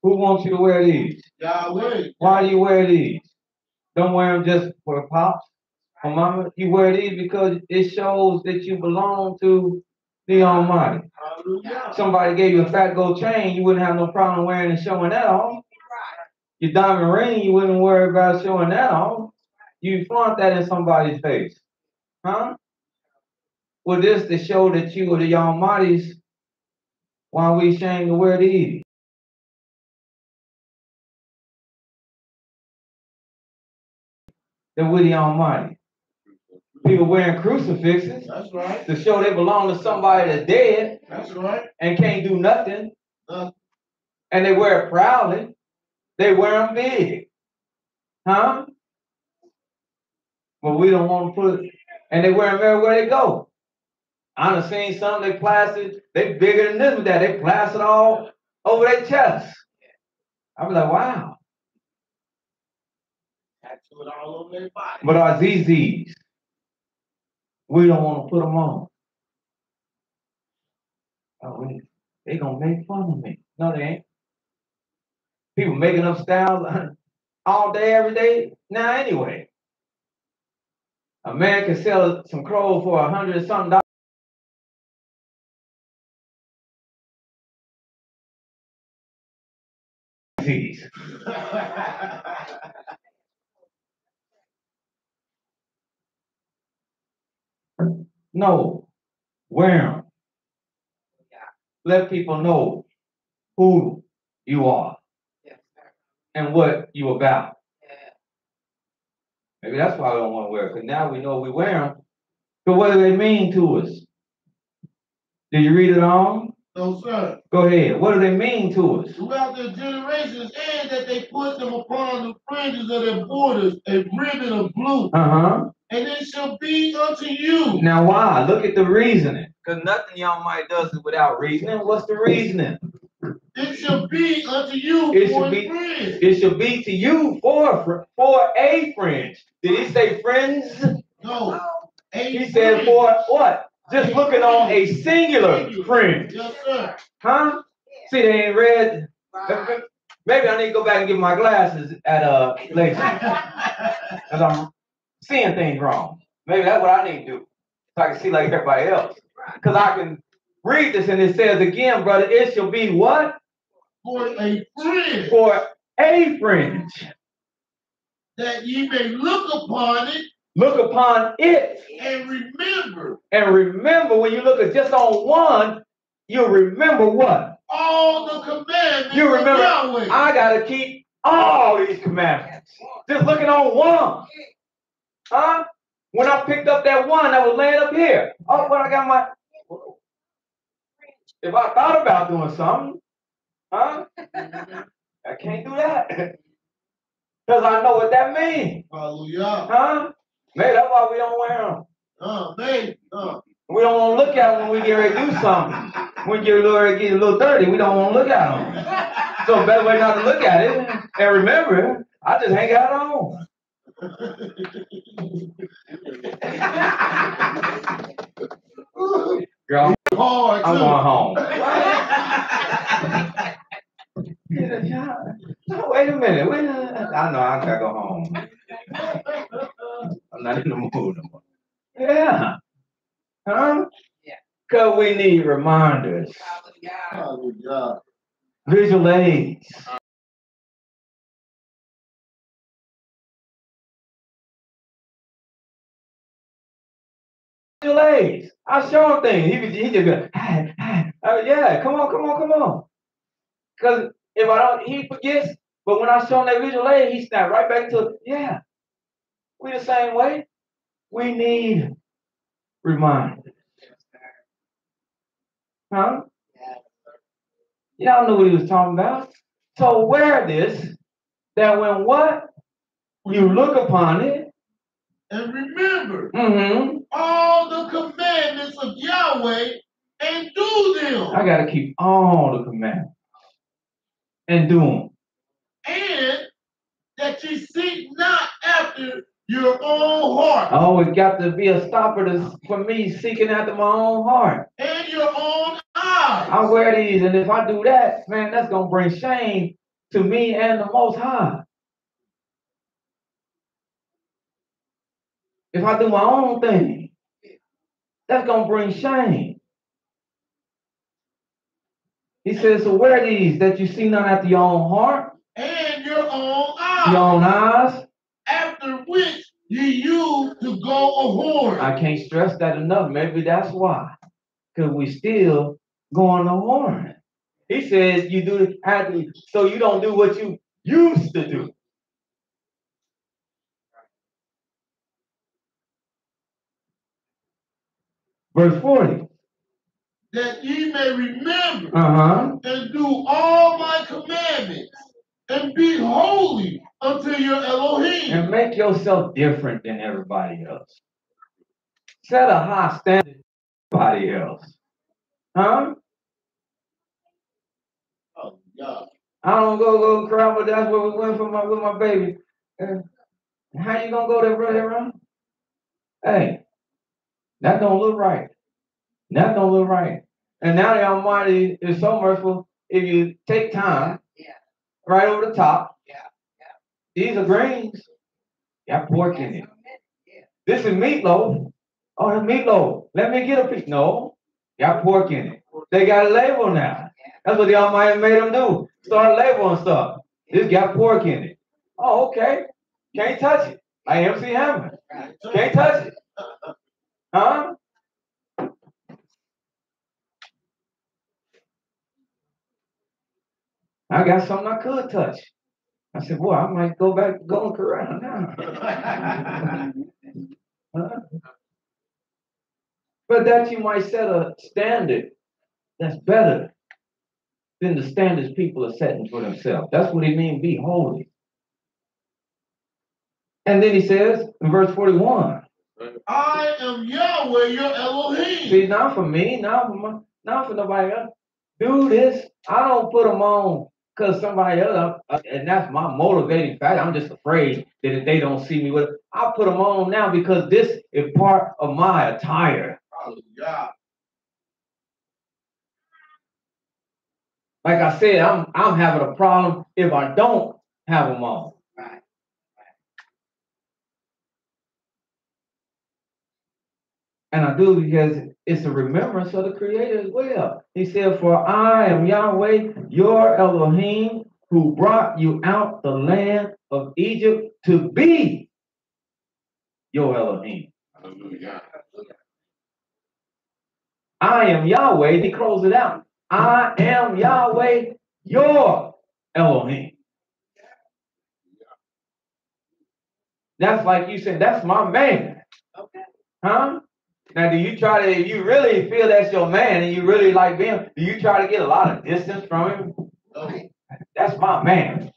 Who wants you to wear these? Yahweh. Why do you wear these? Don't wear them just for pops or mama. You wear these because it shows that you belong to the Almighty. Hallelujah. Somebody gave you a fat gold chain, you wouldn't have no problem wearing and showing that off. Your diamond ring, you wouldn't worry about showing that off. You flaunt that in somebody's face. Huh? Well, this to show that you are the Almighty's. Why are we ashamed to wear these? That we're the Almighty. People wearing crucifixes. That's right. To show they belong to somebody that's dead. That's right. And can't do nothing. And they wear it proudly. They wear them big. Huh? But we don't want to put it. And they wear them everywhere they go. I done seen some, they plastered, they bigger than this with that. They plastered all over their chest. I was like, wow. Tattooed all over their body. But our ZZs, we don't want to put them on. Oh, they gonna make fun of me. No, they ain't. People making up styles all day, every day. Now, anyway, a man can sell some clothes for $100-something. No, wear them. Let people know who you are and what you about. Maybe that's why we don't want to wear it, because now we know we wear them. But what do they mean to us? Did you read it on? No, sir. Go ahead. What do they mean to us? Throughout their generations, and that they put them upon the fringes of their borders, a ribbon of blue. And it shall be unto you. Now, why? Look at the reasoning. Because nothing y'all might does it without reasoning. What's the reasoning? It shall be unto you for a friend. It shall be to you for a friend. Did he say friends? No. He said for what? Just looking on a singular friend. Yes, sir. Huh? See, they ain't read. Maybe I need to go back and get my glasses at later. Because I'm seeing things wrong. Maybe that's what I need to do. So I can see like everybody else. Because I can read this and it says again, brother, it shall be what? For a friend. For a friend. That ye may look upon it. Look upon it. And remember. And remember, when you look at just on one, you'll remember what? All the commandments you remember, of Yahweh. I got to keep all these commandments. Just looking on one. Huh? When I picked up that one that was laying up here. Oh, but I got my... If I thought about doing something, huh? I can't do that. Because I know what that means. Hallelujah. Huh? Maybe that's why we don't wear them. Maybe. We don't want to look at them when we get ready to do something. When we get a little dirty, we don't want to look at them. So better way not to look at it. And remember, I just hang out on. Girl, I'm going home. No, wait a minute. I know I gotta go home. I'm not in the mood no more. Yeah. Huh? Yeah. Because we need reminders. Hallelujah. Visual aids. Visual aids. I show him things. He just go, yeah, come on. Because if I don't, he forgets. But when I show him that visual aid, he snapped right back to, yeah. We the same way. We need reminders. Huh? Y'all knew what he was talking about. So wear this, that when what? You look upon it. And remember all the commandments of Yahweh and do them. I got to keep all the commandments and do them. And that you seek not after your own heart. Oh, it got to be a stopper for me seeking after my own heart. And your own eyes. I wear these, and if I do that, man, that's going to bring shame to me and the Most High. If I do my own thing, that's going to bring shame. He says, so wear these, that you see none after your own heart. And your own eyes. Your own eyes. After which you used to go a whoring. I can't stress that enough. Maybe that's why. Because we still going a whoring. He says you do it so you don't do what you used to do. Verse 40. That ye may remember and do all my commandments and be holy unto your Elohim. And make yourself different than everybody else. Set a high standard than everybody else. Huh? Oh, God. I don't go cry, but that's where we went with my baby. How you gonna go there, brother? Hey, that don't look right. That don't look right. And now the Almighty is so merciful. If you take time, right over the top, these are grains. Got pork in it. This is meatloaf. Oh, that's meatloaf. Let me get a piece. No, got pork in it. They got a label now. That's what the Almighty made them do. Start labeling stuff. This got pork in it. Oh, okay. Can't touch it. Like MC Hammer. Can't touch it. Huh? I got something I could touch. I said, boy, I might go back to going Quran now. But that you might set a standard That's better than the standards people are setting for themselves. That's what he means, be holy. And then he says in verse 41, I am Yahweh your Elohim. see, not for me, not for nobody else. Do this. I don't put them on because somebody else, and that's my motivating factor. I'm just afraid that if they don't see me with it, I'll put them on now because this is part of my attire. Hallelujah. Like I said, I'm having a problem if I don't have them on. Right. And I do because it's a remembrance of the Creator as well. He said, for I am Yahweh, your Elohim, who brought you out the land of Egypt to be your Elohim. Hallelujah. I am Yahweh. He closed it out. I am Yahweh, your Elohim. That's like you said, that's my man. Okay. Huh? Now, do you try to, if you really feel that's your man and you really like him, do you try to get a lot of distance from him? No. That's my man.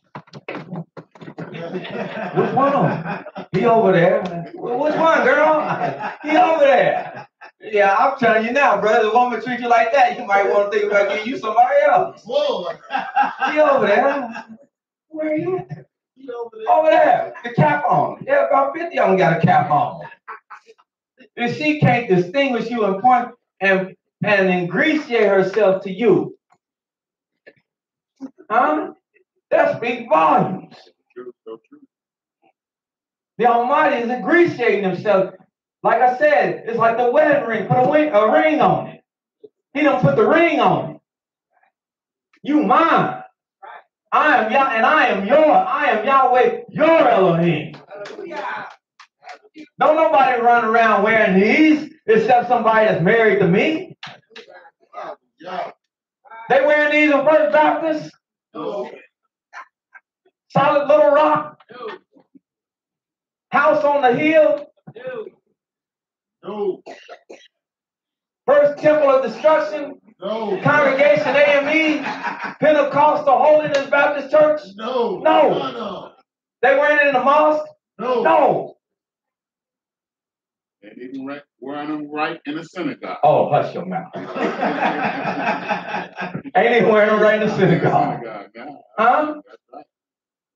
Which one? He over there. Which one, girl? He over there. Yeah, I'm telling you now, brother, the woman treat you like that, you might want to think about getting you somebody else. Whoa. He over there. Where are you at? He over there. Over there. The cap on. Yeah, about 50 of them got a cap on. And she can't distinguish you and point and ingratiate herself to you. Huh? That speaks volumes. The Almighty is ingratiating himself. Like I said, it's like the wedding ring. Put a ring on it. He don't put the ring on it. You mine. I am Yahweh, your Elohim. Hallelujah. Don't nobody run around wearing these except somebody that's married to me. Yeah. They wearing these in First Baptist, No. Solid Little Rock, House on the Hill, No. First Temple of Destruction, No. Congregation AME, Pentecostal Holiness Baptist Church. No. No. No. They wearing it in the mosque? No. No. And even wearing them right in the synagogue. Oh, hush your mouth. Ain't even wearing them right in the synagogue. Huh? That's right.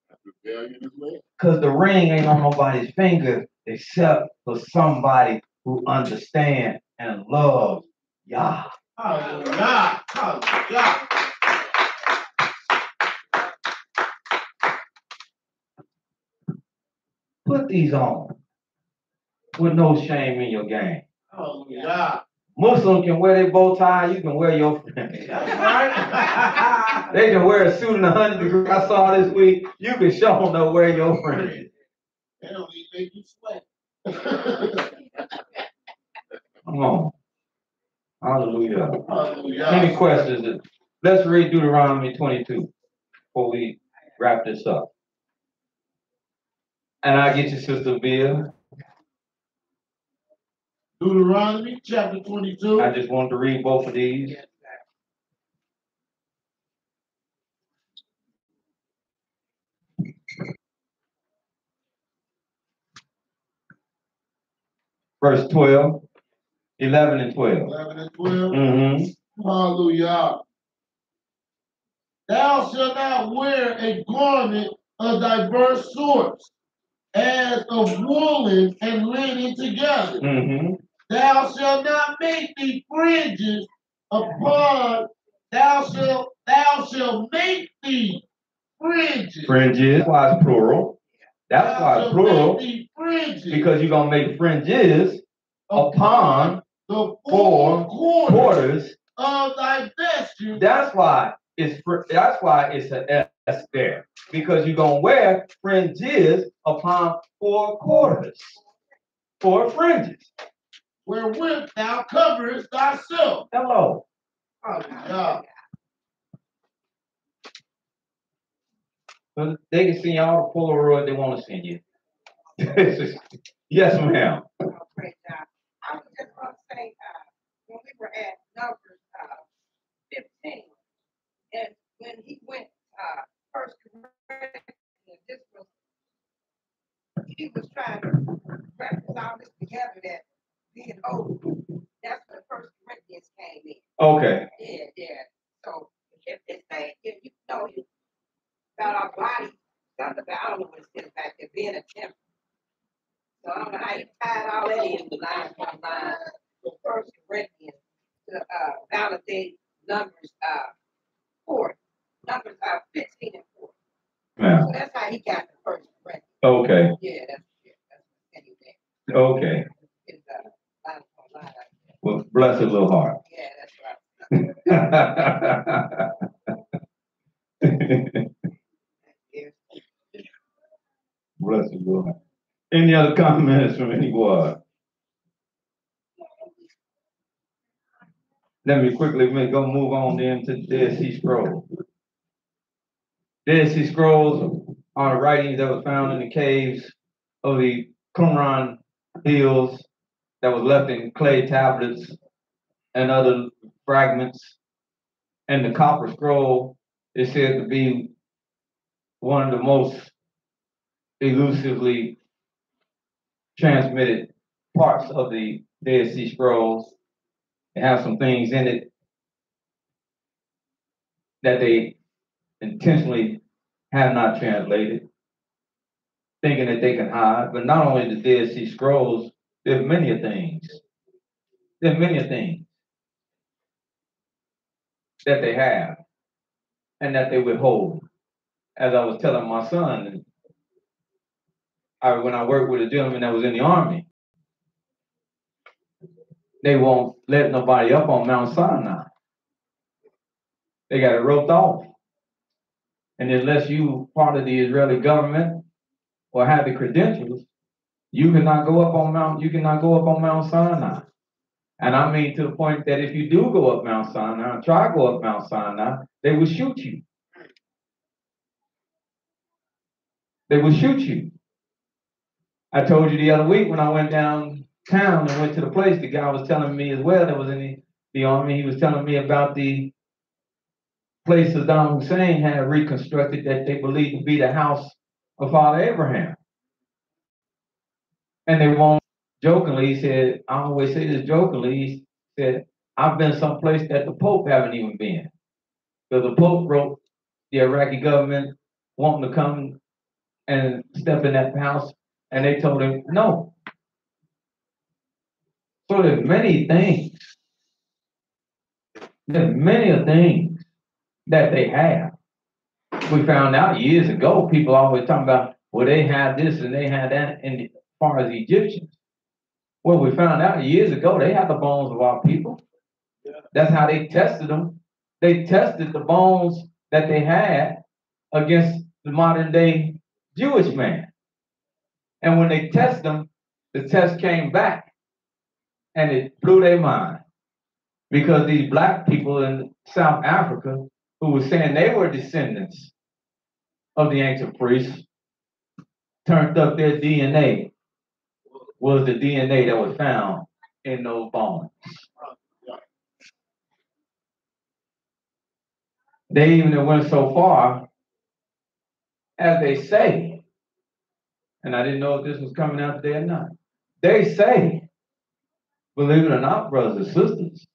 That's rebellion as well. Because the ring ain't on nobody's finger except for somebody who understands and loves Yah. Hallelujah. Hallelujah. Put these on with no shame in your game. Hallelujah. Muslim can wear their bow tie, you can wear your That's right. They can wear a suit in 100 degrees. I saw this week. You can show them to wear your friend. They don't even make you sweat. Come on. Hallelujah. Hallelujah. Any questions? Let's read Deuteronomy 22 before we wrap this up. And I get you, Sister Bill. Deuteronomy chapter 22. I just wanted to read both of these. Verse 12, 11 and 12. 11 and 12. Mm-hmm. Hallelujah. Thou shalt not wear a garment of diverse sorts, as of woolen and linen together. Mm-hmm. Thou shalt not make thee fringes upon, thou shalt make thee fringes. Fringes, why it's plural. That's why it's plural. Because you're going to make fringes upon the four quarters of thy vesture. That's why it's an S there. Because you're going to wear fringes upon four quarters. Four fringes. Wherewith thou coverest thyself. Hello. Hallelujah. So they can send you all the Polaroid they want to send you. Yes, ma'am. Oh, praise God. I was just going to say, when we were at Numbers And when he went, First Corinthians, this was, he was trying to reference all this together that being old, that's when First Corinthians came in. Okay. Yeah. So if this thing, if you know about our body, something about, I don't know what it says back there, being a temple. So I don't know how you tied all that in line by line. First Corinthians to validate Numbers 4, Numbers 15 and 4. Yeah. So that's how he got the First Corinthians. Okay. Yeah, that's anyway. Okay. It's line by line. Well, bless his little heart. Yeah, that's right. Bless his little heart. Any other comments from anyone? Let me quickly go move on then to the Dead Sea Scrolls. Dead Sea Scrolls are writings that were found in the caves of the Qumran hills that was left in clay tablets and other fragments. And the Copper Scroll is said to be one of the most elusively transmitted parts of the Dead Sea Scrolls. It has some things in it that they intentionally have not translated, thinking that they can hide. But not only the Dead Sea Scrolls, there's many things. There's many things that they have and that they withhold. As I was telling my son, when I worked with a gentleman that was in the Army, they won't let nobody up on Mount Sinai. They got it roped off. And unless you part of the Israeli government or have the credentials, you cannot go up on Mount Sinai. And I mean to the point that if you do go up Mount Sinai, try to go up Mount Sinai, they will shoot you. They will shoot you. I told you the other week when I went downtown and went to the place, the guy was telling me as well that was in the Army, he was telling me about the place Saddam Hussein had reconstructed that they believed to be the house of Father Abraham. And they won't, jokingly, he said, I always say this jokingly, he said, I've been someplace that the Pope haven't even been. So the Pope wrote the Iraqi government wanting to come and step in that house, and they told him no. So there's many things. There's many things that they have. We found out years ago, people always talking about, well, they had this and they had that as far as the Egyptians. Well, we found out years ago, they had the bones of our people. That's how they tested them. They tested the bones that they had against the modern day Jewish man. And when they test them, the test came back and it blew their mind. Because these black people in South Africa who were saying they were descendants of the ancient priests turned up their DNA was the DNA that was found in those bones. They even went so far as they say, and I didn't know if this was coming out today or not. They say, believe it or not, brothers and sisters,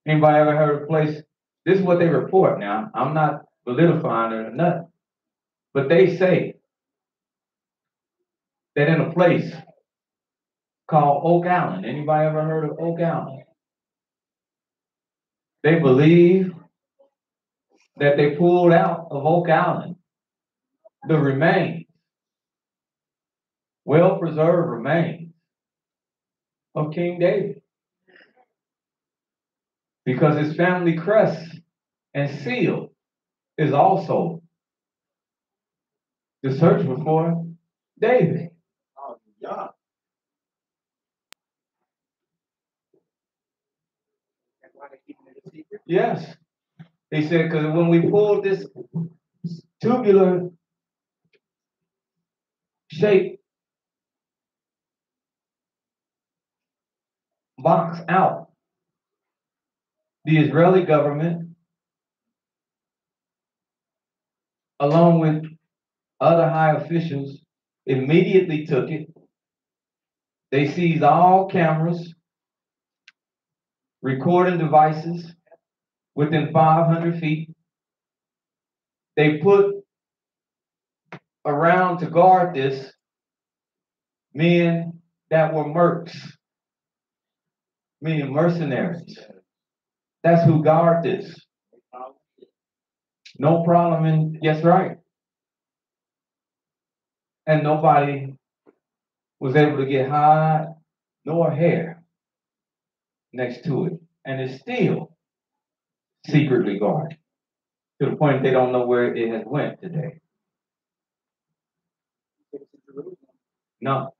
anybody ever heard of a place? This is what they report now. I'm not validifying it or nothing. But they say that in a place called Oak Island, anybody ever heard of Oak Island? They believe that they pulled out of Oak Island the remains, well-preserved remains of King David. Because his family crest and seal is also the search for David. Oh, yeah. That's why they keep it a secret. Yes. He said, because when we pulled this tubular shaped box out, the Israeli government along with other high officials, immediately took it. They seized all cameras, recording devices within 500 feet. They put around to guard this men that were mercs, meaning mercenaries. That's who guard this. No problem in, yes, right. And nobody was able to get hide nor hair next to it. And it's still secretly guarded to the point they don't know where it has went today. No,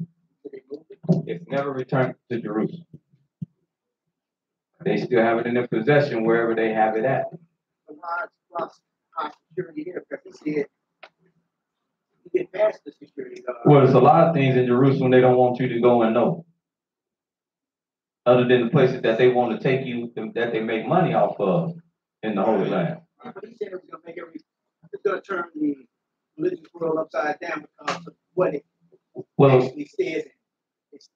it's never returned to Jerusalem. They still have it in their possession wherever they have it at. Security here, because he said you get past the security guard. Well, there's a lot of things in Jerusalem they don't want you to go and know. Other than the places that they want to take you, that they make money off of in the Holy Land. But he said it was going to make it's going to turn the religious world upside down because of what it actually says. It's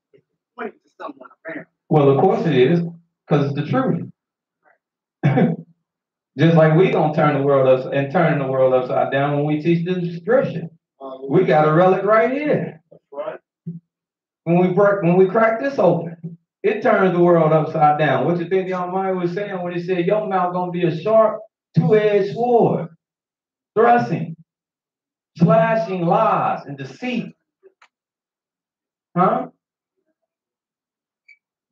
pointing to someone apparently. Well, of course it is, because it's the truth. Just like we don't turn the world upside down when we teach the scripture. We got a relic right here. That's right. When we crack this open, it turns the world upside down. What you think the Almighty was saying when he said, your mouth gonna be a sharp, two-edged sword, thrusting, slashing lies and deceit. Huh?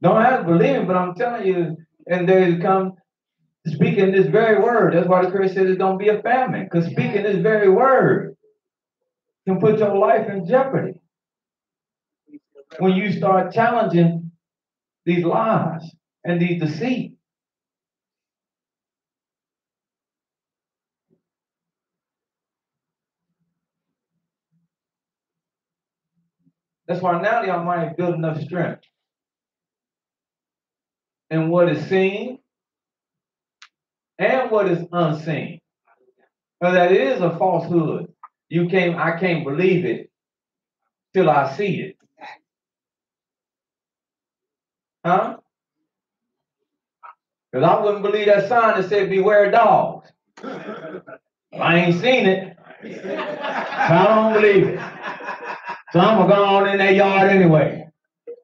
Don't have to believe it, but I'm telling you, and they come speaking this very word. That's why the Christ said it's gonna be a famine, because speaking this very word can put your life in jeopardy. When you start challenging these lies and these deceit. That's why now the Almighty build enough strength in what is seen and what is unseen. But that is a falsehood. I can't believe it till I see it. Huh? Because I wouldn't believe that sign that said beware dogs. I ain't seen it. So I don't believe it. So I'm gonna go on in that yard anyway.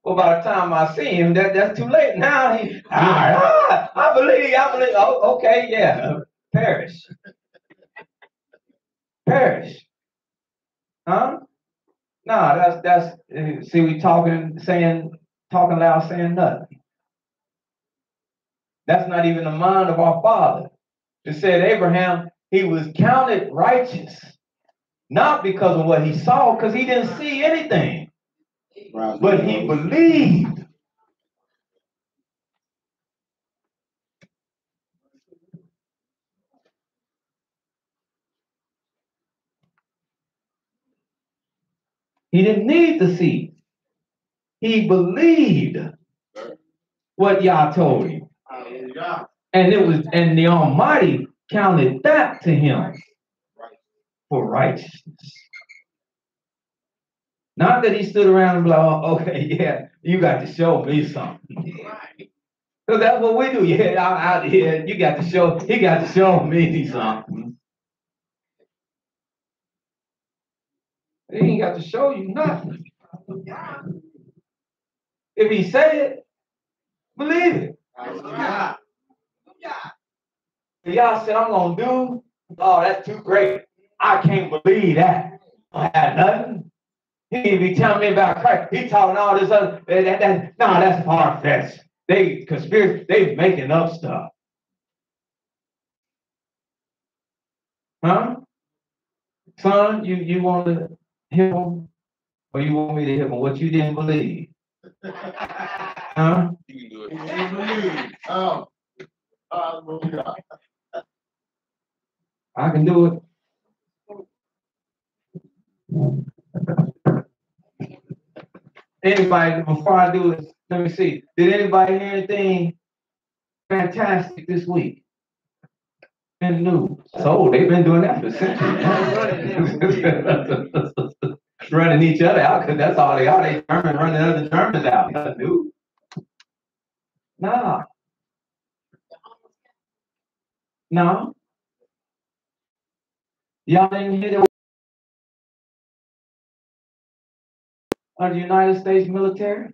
Well, by the time I see him, that's too late. Now I believe. Oh, okay, yeah. Perish. Huh? No, that's see, we talking loud, saying nothing. That's not even the mind of our Father. It said Abraham, he was counted righteous, not because of what he saw, because he didn't see anything, but he believed. He didn't need to see. He believed what Yah told him. And the Almighty counted that to him for righteousness. Not that he stood around and be like, oh, okay, yeah, you got to show me something. Because that's what we do. Yeah, out here, he got to show me something. He ain't got to show you nothing. If he said it, believe it. Y'all said, I'm going to do, oh, that's too great. I can't believe that. I had nothing. He be telling me about Christ. He talking all this other, that's far-fetched. They making up stuff. Huh? Son, you want to hit him? Or you want me to hit him? What you didn't believe? Huh? You can do it. You didn't believe. Oh. Hallelujah. I can do it. Anybody, before I do it, let me see. Did anybody hear anything fantastic this week? and new. So they've been doing that for centuries. Running each other out because that's all they are. They German running other Germans out. That's new. Nah. No. Y'all didn't hear the of the United States military?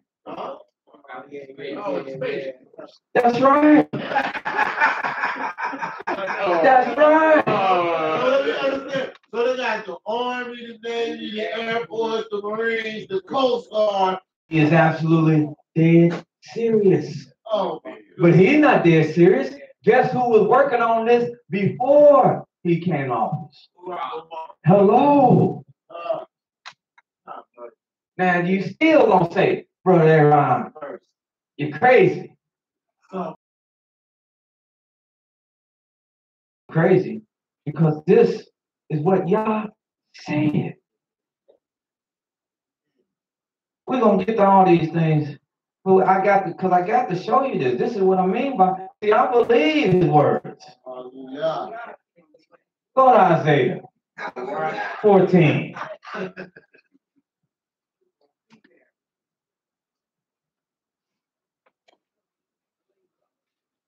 That's right. That's right. So they got the Army, the Navy, the Air Force, the Marines, the Coast Guard. He is absolutely dead serious. Oh, but he's not dead serious. Guess who was working on this before he came office? Hello. Now you still gonna say, Brother Aaron, you're crazy. Crazy because this is what y'all said. We're gonna get to all these things. But I got to show you this. This is what I mean by see, I believe his words. Go to Isaiah 14.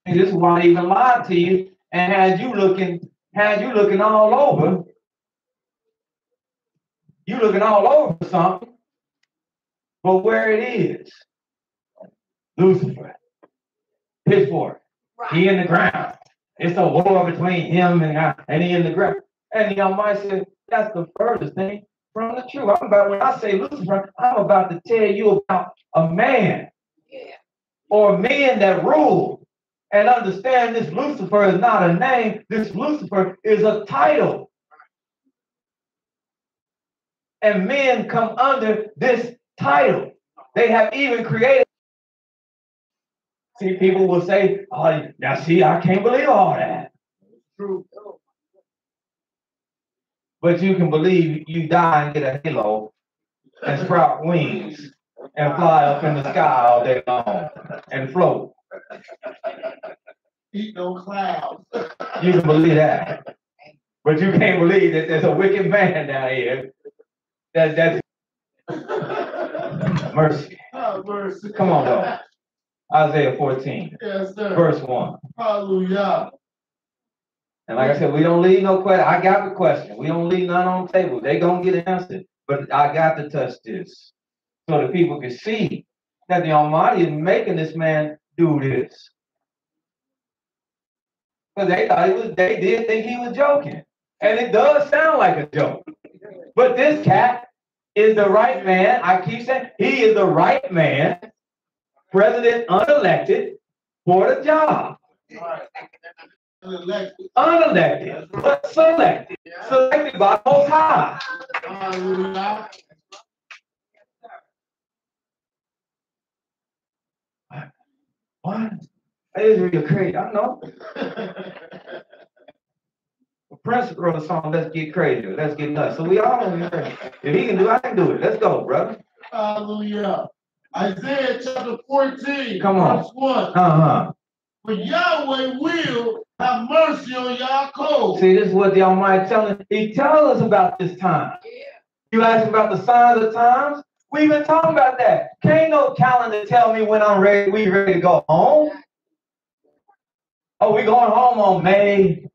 And this is why I even lied to you and had you looking all over. You looking all over something, but where it is, Lucifer, pitchfork, he in the ground. It's a war between him and he in the ground. And y'all might say that's the furthest thing from the truth. When I say Lucifer, I'm about to tell you about a man or men that rule. And understand this Lucifer is not a name. This Lucifer is a title. And men come under this title. They have even created. See, people will say, oh, now see, I can't believe all that. True. But you can believe you die and get a halo and sprout wings and fly up in the sky all day long and float. Eat no clouds. You can believe that. But you can't believe that there's a wicked man down here. That's mercy. Oh, mercy. Come on, though. Isaiah 14. Yes, sir. Verse 1. Hallelujah. And like I said, we don't leave no question. I got the question. We don't leave none on the table. They gonna get answered. But I got to touch this so that people can see that the Almighty is making this man do this. Because they did think he was joking. And it does sound like a joke. But this cat is the right man. I keep saying he is the right man, president unelected, for the job. Unelected, but selected. Selected by Most High. What? That is really crazy. I know. Prince wrote a song, Let's Get Crazy, Let's Get Nuts. So we all know if he can do it, I can do it. Let's go, brother. Hallelujah. Isaiah chapter 14, come on. Verse 1. For Yahweh will have mercy on Yaakov. See, this is what the Almighty telling. He tells us about this time. You ask about the signs of times? We've been talking about that. Can't no calendar tell me when I'm ready. We ready to go home? Oh, we going home on May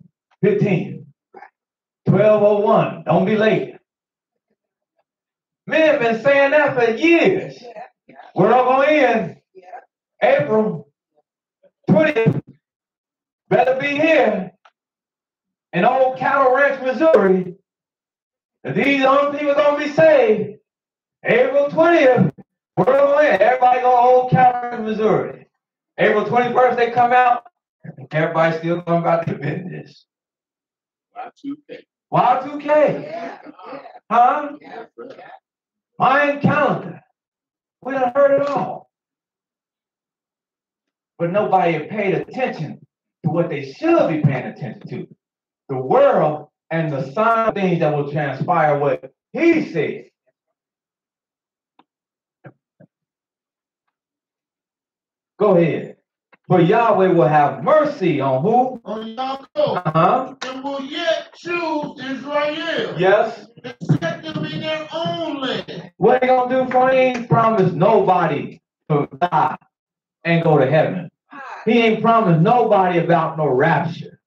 15th. 12:01. Don't be late. Men have been saying that for years. We're all going in April 20th. Better be here in old Cattle Ranch, Missouri. And these only people gonna be saved. April 20th. We're all going in. Everybody go old Cattle Ranch, Missouri. April 21st they come out. Everybody still going about their business. Y2K. Y2K. Huh? Mayan calendar. We done heard it all. But nobody paid attention to what they should be paying attention to. The world and the sign of things that will transpire what he said. Go ahead. For Yahweh will have mercy on who? On Yaakov. And will yet choose Israel. Yes. And set them in their own land. What he gonna do for him? He ain't promised nobody to die and go to heaven. He ain't promised nobody about no rapture.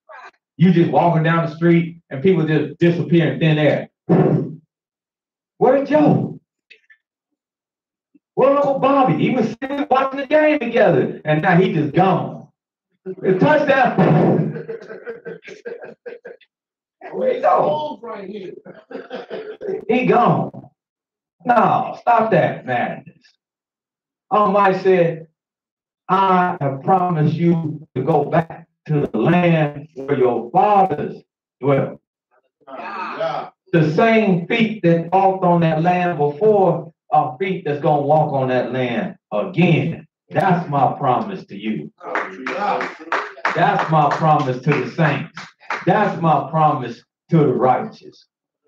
You just walking down the street and people just disappear in thin air. Where's Joe? Where's Uncle Bobby? He was sitting watching the game together, and now he just gone. It's touchdown. Where he go? Right here. He gone. No, stop that madness. Almighty said, I have promised you to go back to the land where your fathers dwelt. Yeah. The same feet that walked on that land before are feet that's going to walk on that land again. That's my promise to you. That's my promise to the saints. That's my promise to the righteous.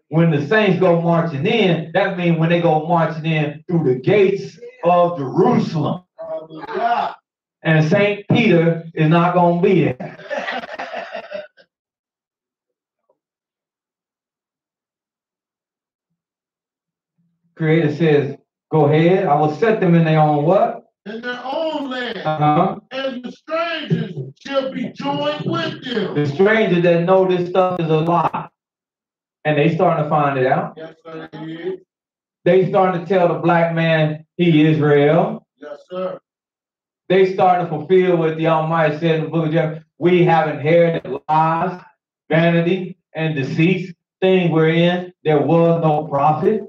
When the saints go marching in, that means when they go marching in through the gates of Jerusalem. And St. Peter is not going to be there. Creator says, go ahead. I will set them in their own what? In their own land. And the strangers shall be joined with them. The strangers that know this stuff is a lie. And they starting to find it out. Yes, sir, he is. They starting to tell the black man he Israel. Yes, sir. They starting to fulfill what the Almighty said in the book of Jeremiah. We have inherited lies, vanity, and deceit. Thing we're in, there was no prophet.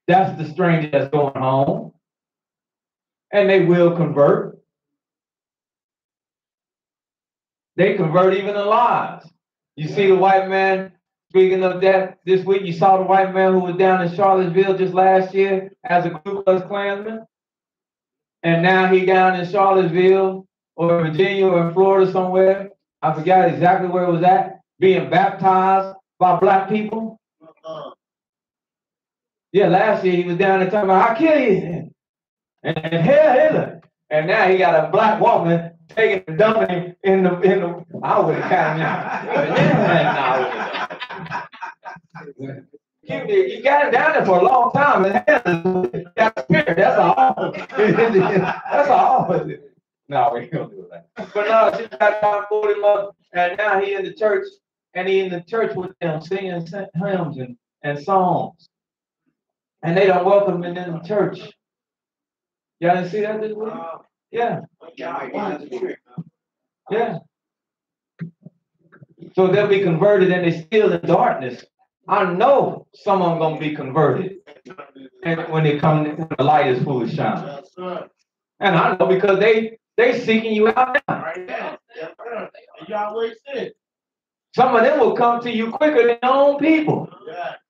That's the stranger that's going home. And they will convert. They convert even the lies. You see the white man, speaking of that, this week you saw the white man who was down in Charlottesville just last year as a Ku Klux Klansman. And now he down in Charlottesville or Virginia or in Florida somewhere. I forgot exactly where it was at. Being baptized by black people. Yeah, last year he was down there talking about, I'll kill you. And hell, Hitler. And now he got a black woman taking and dumping him in the I would have kind of you got him down there for a long time and that's spirit. That's all. That's all. No, we don't do that. But no, she got down, pulled him up, and now he in the church, and he in the church with them singing hymns and songs. And they don't welcome him in the church. Y'all didn't see that this week? Yeah. Yeah. So they'll be converted and they're still in darkness. I know some of them gonna be converted. And when they come, when the light is fully shining. And I know because they seeking you out now. Yahweh said. Some of them will come to you quicker than their own people.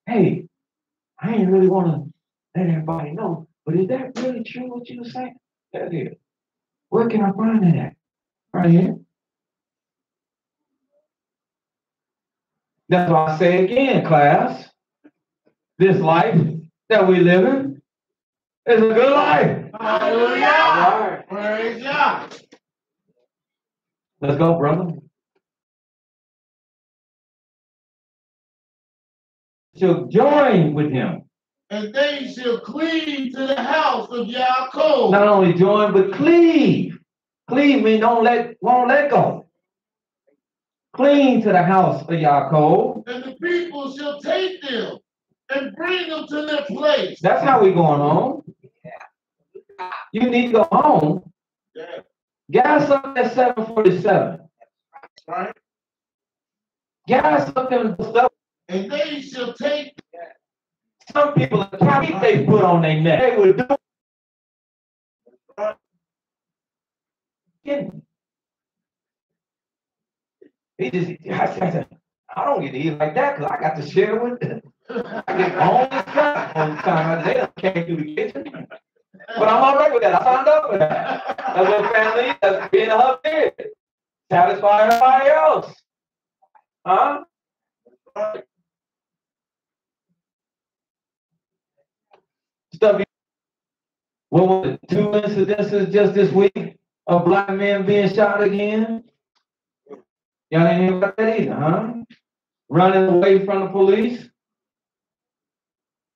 Hey, I ain't really want to let everybody know, but is that really true what you were saying? That is. Where can I find it at? Right here. That's why I say again, class. This life that we live in is a good life. Hallelujah. Praise God. Let's go, brother. Shall join with him. And they shall cleave to the house of Yaakov. Not only join, but cleave. Cleave means won't let go. Cling to the house of Yaakov. And the people shall take them and bring them to their place. That's how we going home. You need to go home. Yeah. Gas up that 747. Right. Gas up them stuff. And they shall take. Some people a cap they put on their neck. They would do. He just, I don't get to eat like that because I got to share with them. I get all this stuff all the time. They don't came through the kitchen. But I'm all right with that. I signed up for that. That's what family is. That's being a hub there. Satisfy everybody else. Huh? Stuff What were the 2 incidences just this week of black men being shot again? Y'all didn't hear about that either, huh? Running away from the police?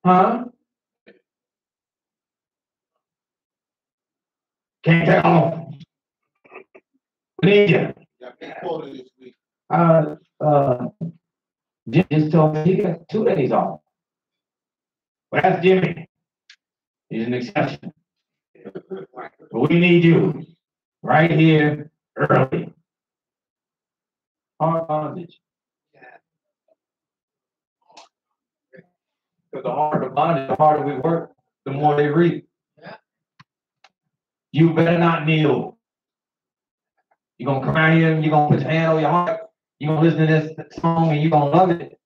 Huh? Can't take off. We need you. Jim just told me he got 2 days off. Well, that's Jimmy. He's an exception. But we need you right here early. Hard bondage. Because the harder the bondage, the harder we work, the more they reap. You better not kneel. You're going to come out here and you're going to put your hand on your heart. You're going to listen to this song and you're going to love it.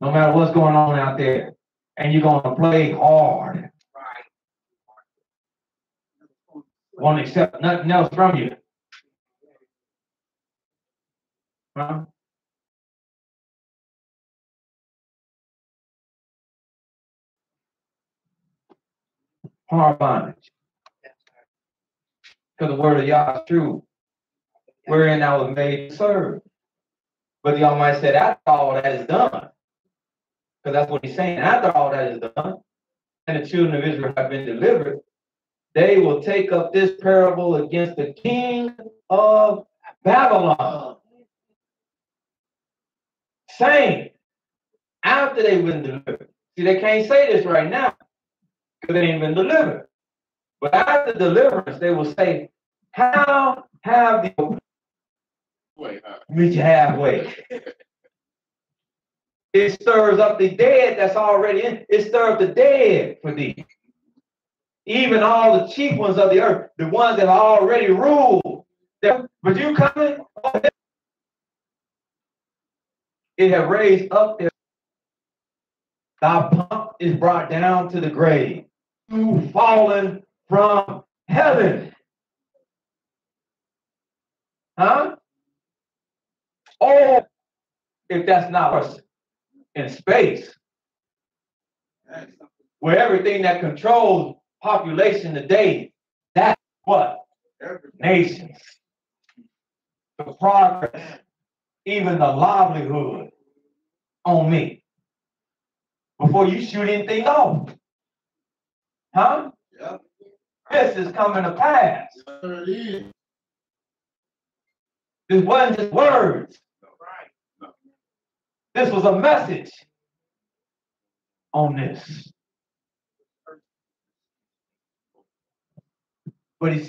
No matter what's going on out there. And you're going to play hard. Won't accept nothing else from you. Huh? Hard bondage. Because the word of Yah is true. Wherein I was made to serve. But the Almighty said, after all that is done, because that's what he's saying, after all that is done, and the children of Israel have been delivered, they will take up this parable against the king of Babylon. Saying, after they've been delivered. See, they can't say this right now, because they ain't been delivered. But after deliverance, they will say, how have the meet you halfway. It stirs up the dead that's already in. It stirs up the dead for thee. Even all the chief ones of the earth, the ones that already ruled. But you coming? It have raised up there. Thy pomp is brought down to the grave. You fallen from heaven. Huh? Oh, if that's not us in space, where everything that controls population today, that's what? Nations. The progress, even the livelihood on me. Before you shoot anything off. Huh? Yep. This is coming to pass. This wasn't just words. This was a message on this. But he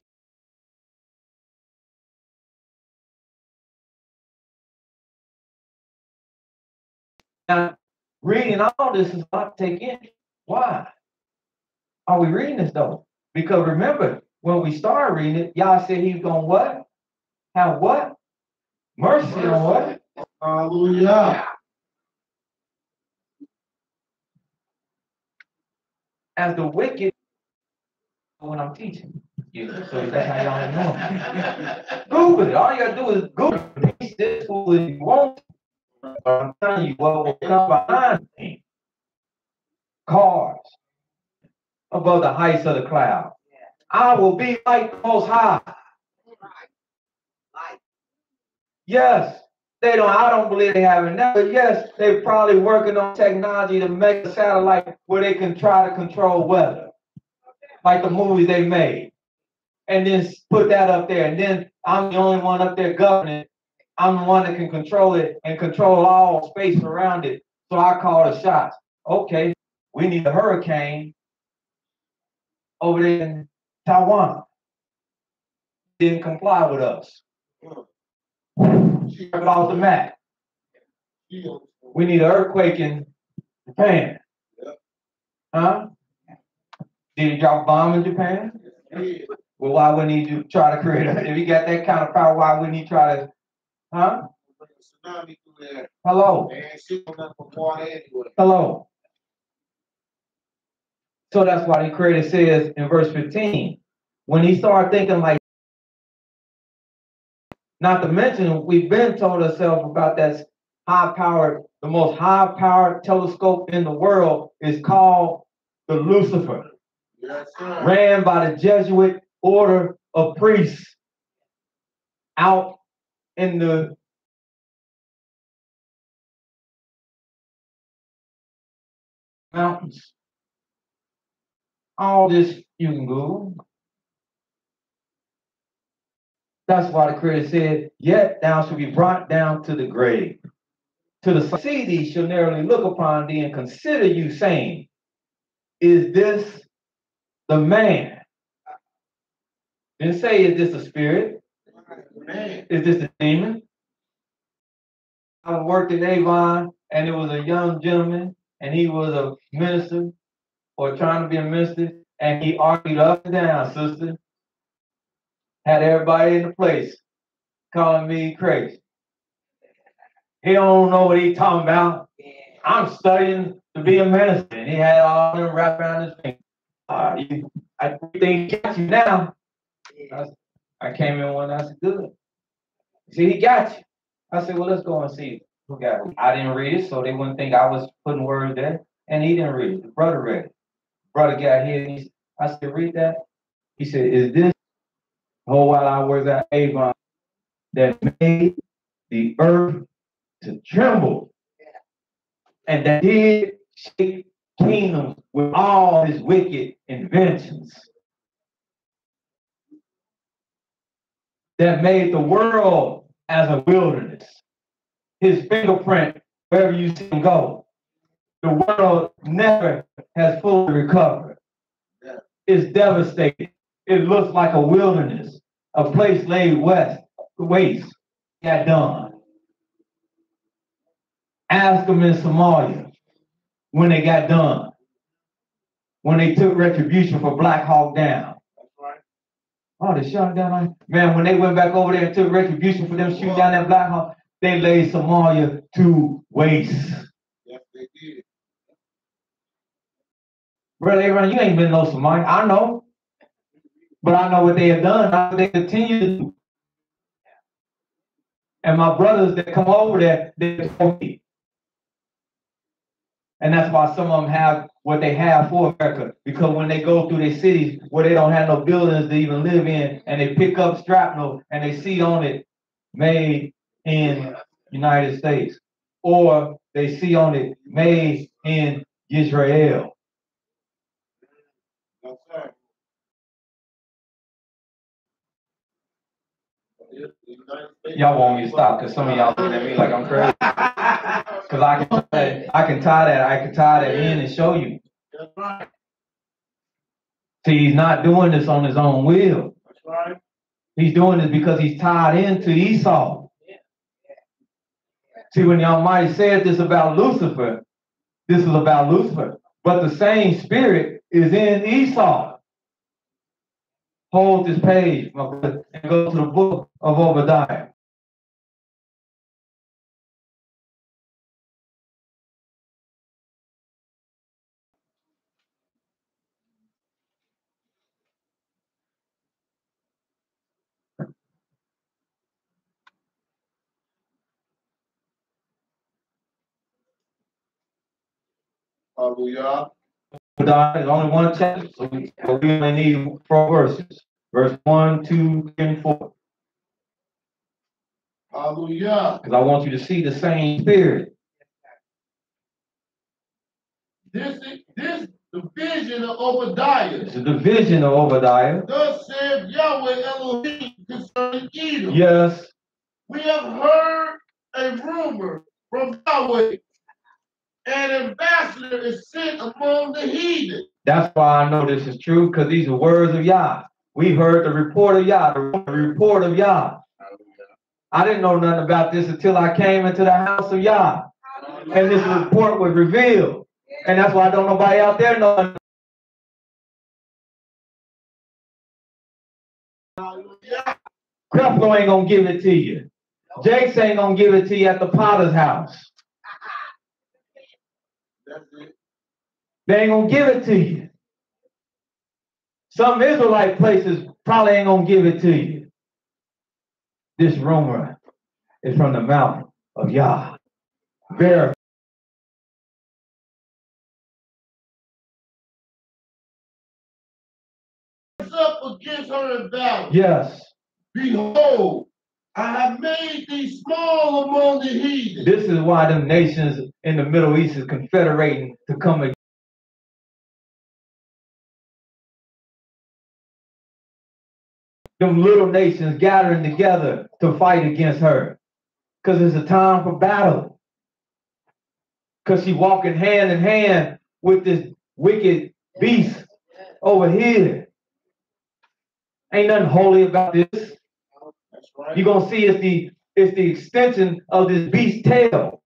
now reading all this is not to take in. Why are we reading this though? Because remember, when we started reading it, Yah said he's gonna what? Have what? Mercy on what? Hallelujah. As the wicked, when I'm teaching. So that's how y'all know. Google it. All you gotta do is Google it. This fool if you want. But I'm telling you what will come behind me. Cars above the heights of the cloud. I will be like the Most High. Yes, I don't believe they have it now, but yes, they're probably working on technology to make a satellite where they can try to control weather. Like the movies they made. And then put that up there. And then I'm the only one up there governing. I'm the one that can control it and control all space around it. So I call the shots. Okay, we need a hurricane over there in Taiwan. Didn't comply with us. Strip it off the map. We need an earthquake in Japan. Huh? Did he drop a bomb in Japan? Well, why wouldn't he try to create it? If he got that kind of power, why wouldn't he try to? Huh? Hello. Hello. So that's why the Creator says in verse 15, when he started thinking like, not to mention, we've been told ourselves about that high-powered, the most high-powered telescope in the world is called the Lucifer. Yes, sir. Ran by the Jesuit order of priests out in the mountains. All this you can Google. That's why the Creator said, yet thou shalt be brought down to the grave. To the see thee shall narrowly look upon thee and consider you, saying, is this the man? Didn't say, is this a spirit? Man. Is this a demon? I worked in Avon, and it was a young gentleman, and he was a minister, or trying to be a minister, and he argued up and down, sister. Had everybody in the place calling me crazy. He don't know what he talking about. I'm studying to be a minister, and he had all them wrapped around his finger. I think he got you now. I came in one, I said, good. See, he got you. I said, well, let's go and see who got it. I didn't read it, so they wouldn't think I was putting words there. And he didn't read it. The brother read it. Brother got here, and I said, read that. He said, is this the whole while I was at Avon that made the earth to tremble, and that did shake kingdoms with all his wicked inventions, that made the world as a wilderness, his fingerprint wherever you see him go. The world never has fully recovered. It's devastated. It looks like a wilderness, a place laid waste, got done. Ask them in Somalia when they got done, when they took retribution for Black Hawk Down. Oh, they shot down. Man, when they went back over there and took retribution for them shooting down that Black Hawk, they laid Somalia to waste. Yes, they did. Brother Aaron, you ain't been no Somalia. I know. But I know what they have done. I know what they continue to do. And my brothers that come over there, they told me. And that's why some of them have what they have for America. Because when they go through their cities where they don't have no buildings to even live in, and they pick up shrapnel and they see on it, made in United States. Or they see on it, made in Israel. Yes, sir. Y'all want me to stop because some of y'all looking at me like I'm crazy. Because I can tie that in and show you. That's right. See, he's not doing this on his own will. That's right. He's doing this because he's tied into Esau. See, when the Almighty said this about Lucifer, this is about Lucifer. But the same spirit is in Esau. Hold this page, my brother, and go to the book of Obadiah. Hallelujah. Obadiah is only one chapter, so we only need 4 verses. Verse 1, 2, 3, and 4. Hallelujah. Because I want you to see the same spirit. This the vision of Obadiah. It's the vision of Obadiah. Thus said Yahweh Elohim concerning Edom. Yes. We have heard a rumor from Yahweh. An ambassador is sent among the heathen. That's why I know this is true, because these are words of Yah. We heard the report of Yah, the report of Yah. I didn't know nothing about this until I came into the house of Yah. And this report was revealed. And that's why I don't nobody out there know. Creflo ain't gonna give it to you. Jakes ain't gonna give it to you at the potter's house. They ain't gonna give it to you. Some Israelite places probably ain't gonna give it to you. This rumor is from the mouth of Yah. Verify. up against her in battle. Yes. Behold, I have made thee small among the heathen. This is why them nations in the Middle East is confederating to come against them little nations gathering together to fight against her. Because it's a time for battle. Because she walking hand in hand with this wicked beast over here. Ain't nothing holy about this. That's right. You're gonna see it's the extension of this beast's tail.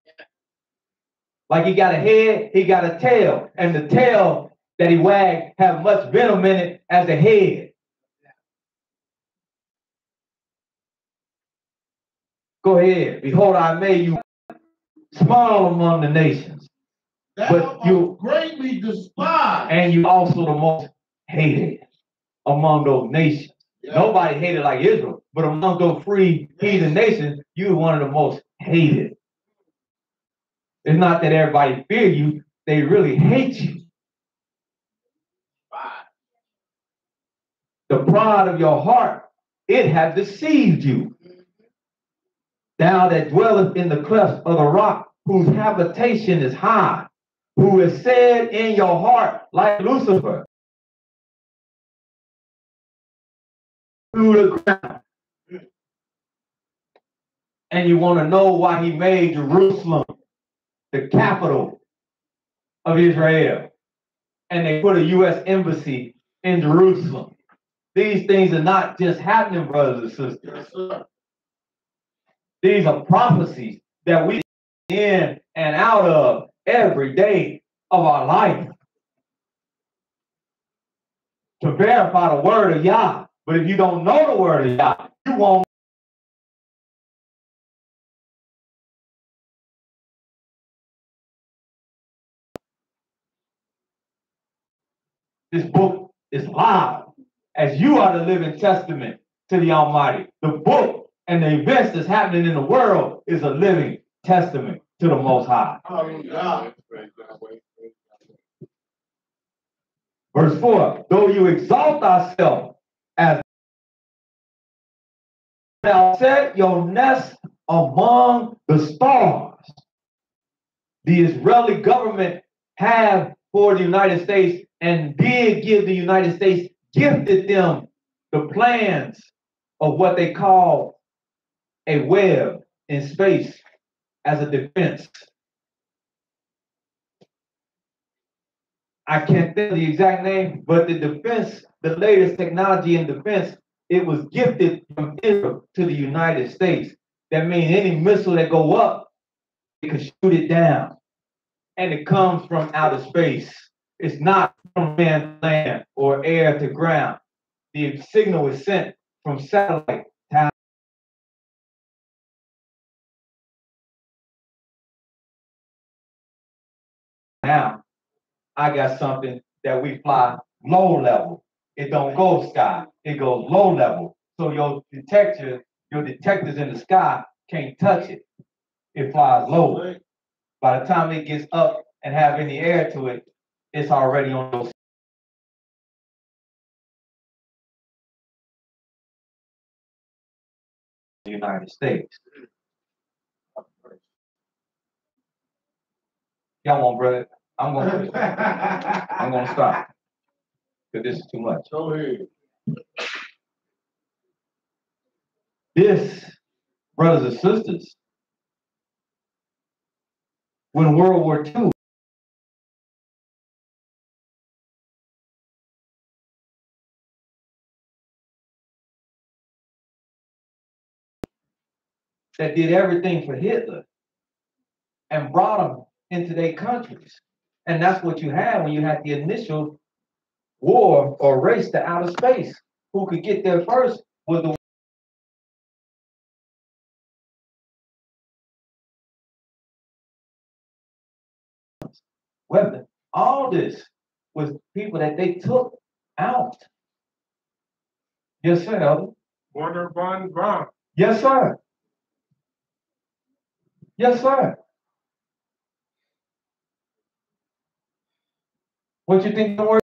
Like he got a head, he got a tail. And the tail that he wagged have much venom in it as a head. Go ahead. Behold, I made you small among the nations. But you greatly despised. And you also the most hated among those nations. Yeah. Nobody hated like Israel, but among those free heathen nations, you're one of the most hated. It's not that everybody fear you, they really hate you. The pride of your heart, it has deceived you. Thou that dwelleth in the clefts of the rock, whose habitation is high, who is said in your heart like Lucifer, to the ground. And you want to know why he made Jerusalem the capital of Israel. And they put a U.S. embassy in Jerusalem. These things are not just happening, brothers and sisters. These are prophecies that we in and out of every day of our life to verify the word of Yah. But if you don't know the word of Yah, you won't. This book is live, as you are the living testament to the Almighty. The book and the events that's happening in the world is a living testament to the Most High. Oh, Verse 4, though you exalt thyself as thou set your nest among the stars. The Israeli government have for the United States and did give the United States, gifted them the plans of what they call a web in space as a defense. I can't tell the exact name, but the defense, the latest technology in defense, it was gifted from Israel to the United States. That means any missile that go up, it can shoot it down. And it comes from outer space. It's not from man to land or air to ground. The signal is sent from satellite to now. I got something that we fly low level. It don't go sky. It goes low level. So your detectors in the sky can't touch it. It flies low. By the time it gets up and have any air to it, it's already on those. The United States. Y'all want bread? I'm gonna stop. Because this is too much. Go ahead. This, brothers and sisters, when World War II, that did everything for Hitler and brought them into their countries. And that's what you had when you had the initial war or race to outer space. Who could get there first was the weapon. All this was people that they took out. Yes, sir, Elder. Wonder von Braun. Yes, sir. Yes, sir. What you think the word?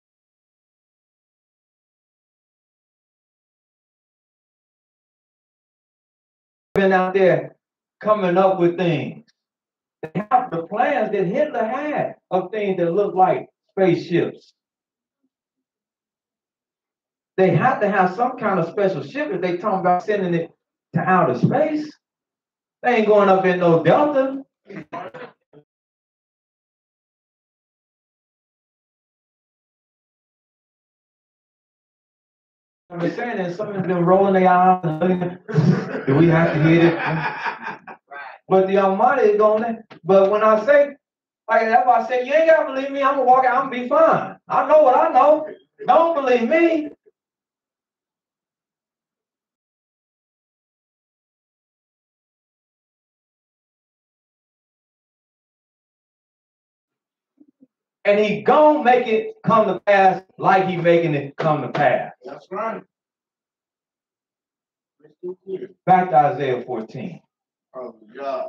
been out there coming up with things. They have the plans that Hitler had of things that look like spaceships. They have to have some kind of special ship if they talking about sending it to outer space. They ain't going up in no Delta. I'm just saying that some of them rolling their eyes and do we have to hit it? But the Almighty is going. But when I say, like that's why I say, you ain't gotta believe me. I'm gonna walk out. I'm gonna be fine. I know what I know. Don't believe me. And he gonna make it come to pass like he making it come to pass. That's right. Back to Isaiah 14. Oh, God.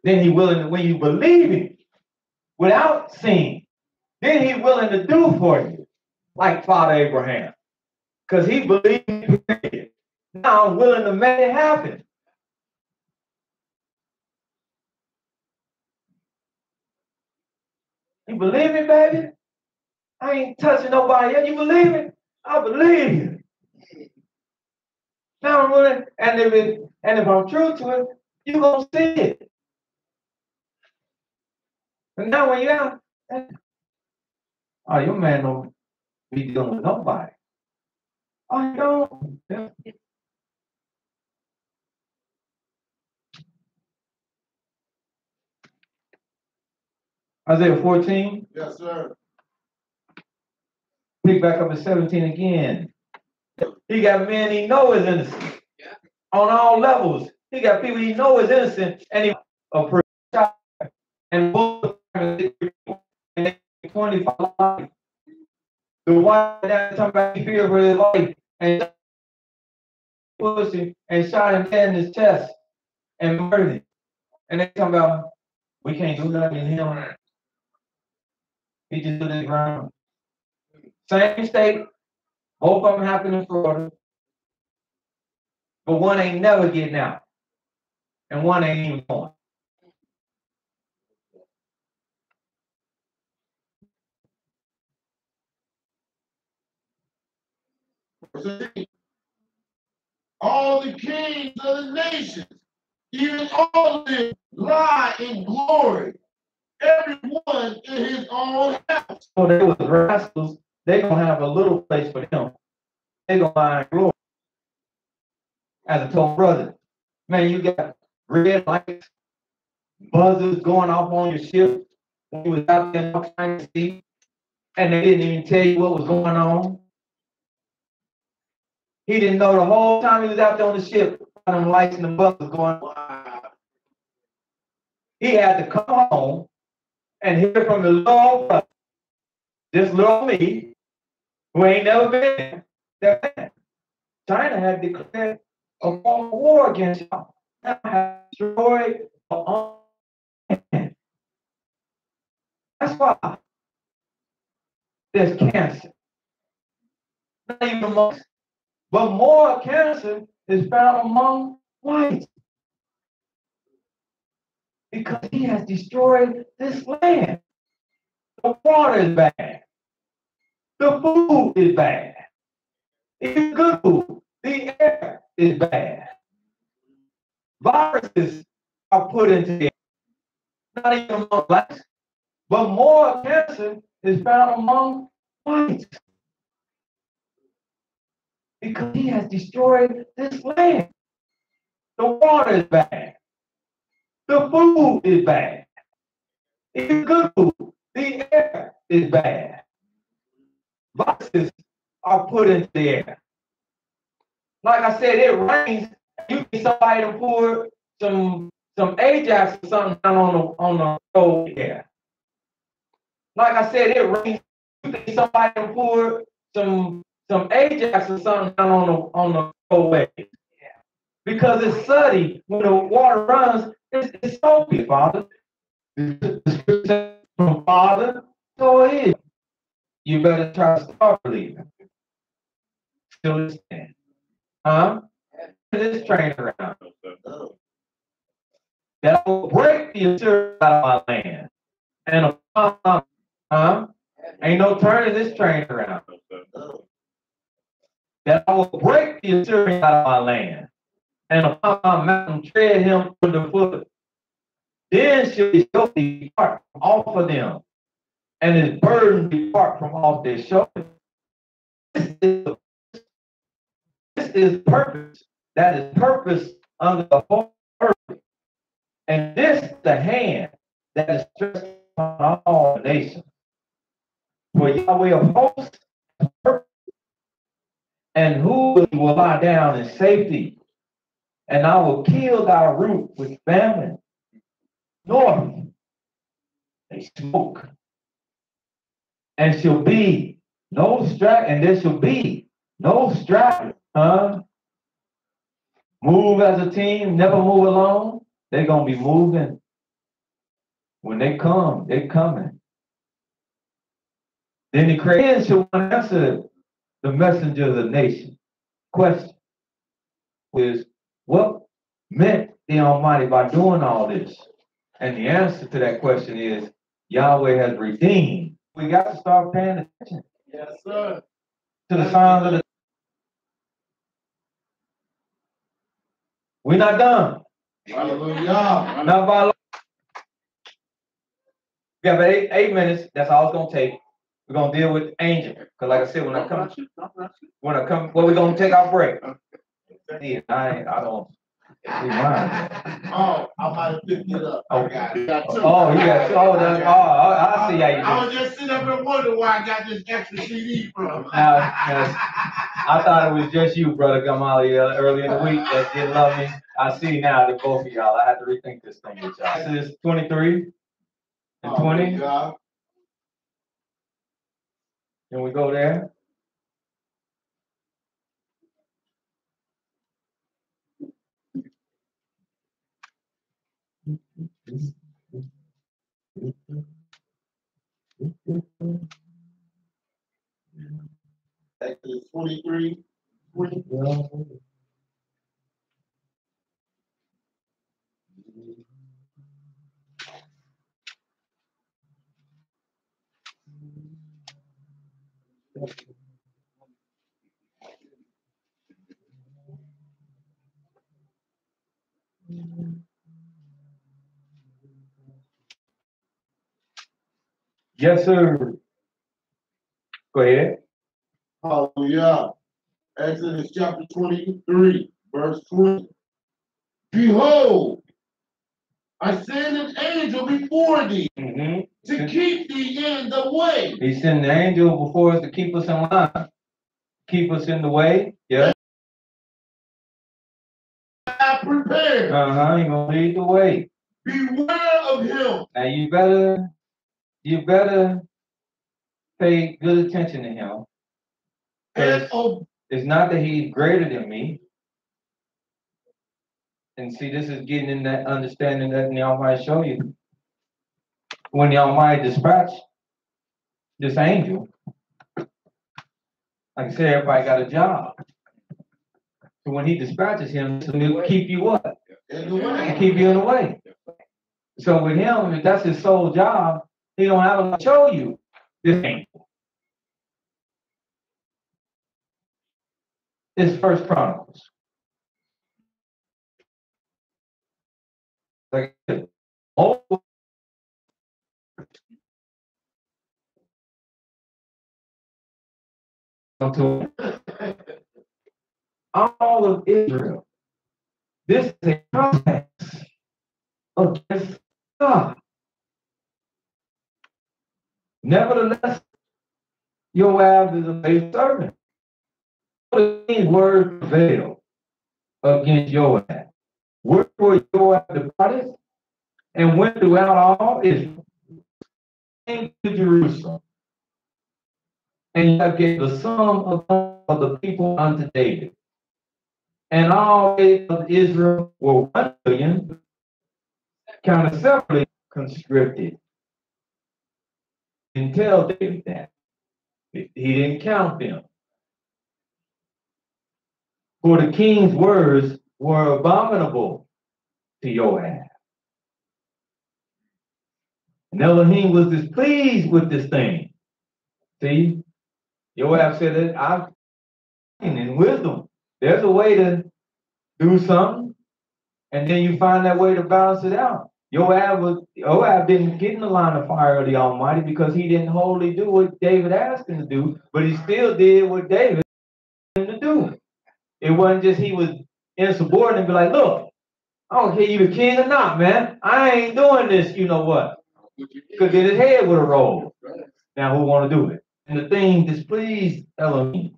Then he willing, when you believe him without seeing, then he willing to do for you, like Father Abraham. Because he believed it. Now I'm willing to make it happen. You believe it, baby? I ain't touching nobody yet. You believe it? I believe you. Now I'm willing, and if I'm true to it, you're gonna see it. And now when you're out, oh, your man don't be dealing with nobody. Oh, no. Yeah. Isaiah 14. Yes, sir. Pick back up at 17 again. He got men he know is innocent. Yeah. On all levels. He got people he know is innocent, and he a and 25 life. The wife that talking about he feared for his life and pussy and shot him dead in his chest and murdered him. And they talking about we can't do nothing to him. He just do the ground. Same state, both of them happen in Florida, but one ain't never getting out, and one ain't even going. All the kings of the nations, even all of them, lie in glory, everyone in his own house. So they was rascals. They gonna have a little place for them. They gonna lie in glory. As I told brother, man, you got red lights, buzzers going off on your ship when you was out there trying to see, and they didn't even tell you what was going on. He didn't know the whole time he was out there on the ship, them lights and the buzzers going. Wow. He had to come home and hear from the little brother, this little me, who ain't never been there, that China had declared a war against y'all. Have destroyed all. That's why there's cancer. Not even amongst, but more cancer is found among whites. Because he has destroyed this land. The water is bad. The food is bad. It's good food. The air is bad. Viruses are put into the air. Not even among blacks, but more cancer is found among whites. Because he has destroyed this land. The water is bad. The food is bad. It's good food. The air is bad. Viruses are put into the air. Like I said, it rains. You see somebody to pour some Ajax or something down on the road there. Like I said, it rains. You see somebody to pour some Ajax or something down on the roadway. Because it's sunny when the water runs. It's soapy, Father. From Father, so it is. You better try to start believing. Still understand. Huh? this train around. That I will break the Assyrians out of my land. And ain't no turning this train around. That I will break the Assyrians out of my land. And upon my mountain tread him underfoot. Then shall his yoke depart from off of them, and his burden depart from off their shoulders. This is purpose. That is purpose under the whole earth. And this is the hand that is stretched upon all nations. For Yahweh of hosts has purpose. And who will lie down in safety? And I will kill thy root with famine. North, they smoke. And shall be no strife, and there shall be no strife. Move as a team, never move alone. They're gonna be moving. When they come, they're coming. Then the creation shall answer the messenger of the nation. Question is, what meant the Almighty by doing all this? And the answer to that question is, Yahweh has redeemed. We got to start paying attention. Yes, sir. To the signs of the. We're not done. Hallelujah. Not by law. We have 8 minutes. That's all it's gonna take. We're gonna deal with angel. Because like I said, when I come, well, we're gonna take our break. I don't. Oh, I might have picked it up. Oh, I got two. Oh, you got two. I see how you do. I was just sitting up and wondering where I got this extra CD from. I thought it was just you, brother Gamali, early in the week that didn't love me. I see now that both of y'all. I had to rethink this thing with y'all. This is 23 and 20. Can we go there? Exodus 23. Yes, sir. Go ahead. Hallelujah. Exodus chapter 23, verse 20. Behold, I send an angel before thee to keep thee in the way. He sent the angel before us to keep us in line. Keep us in the way. Yeah. I prepared. He gonna lead the way. Beware of him. Now you better pay good attention to him. It's not that he's greater than me. And see, this is getting in that understanding that the Almighty show you. When the Almighty dispatched this angel, like I said, everybody got a job. So when he dispatches him, to keep you what? In the way. Keep you in the way. So with him, if that's his sole job, he don't have to show you this angel. It's First Chronicles. Like all of Israel. This is a context against God. Nevertheless, Joab is a faithful servant. What does word prevail against Joab? Wherefore Joab departed and went throughout all Israel, came to Jerusalem, and Joab gave the sum of the people unto David. And all of Israel were 1 million, counted separately, conscripted. He didn't tell David that. He didn't count them. For the king's words were abominable to Joab. And Elohim was displeased with this thing. See, Joab said that I've in wisdom. There's a way to do something, and then you find that way to balance it out. Joab didn't get in the line of fire of the Almighty because he didn't wholly do what David asked him to do, but he still did what David asked him to do. It wasn't just he was insubordinate and be like, look, I don't care you the king or not, man. I ain't doing this, you know what? Because then his head would have rolled. Now who want to do it? And the thing displeased Elohim.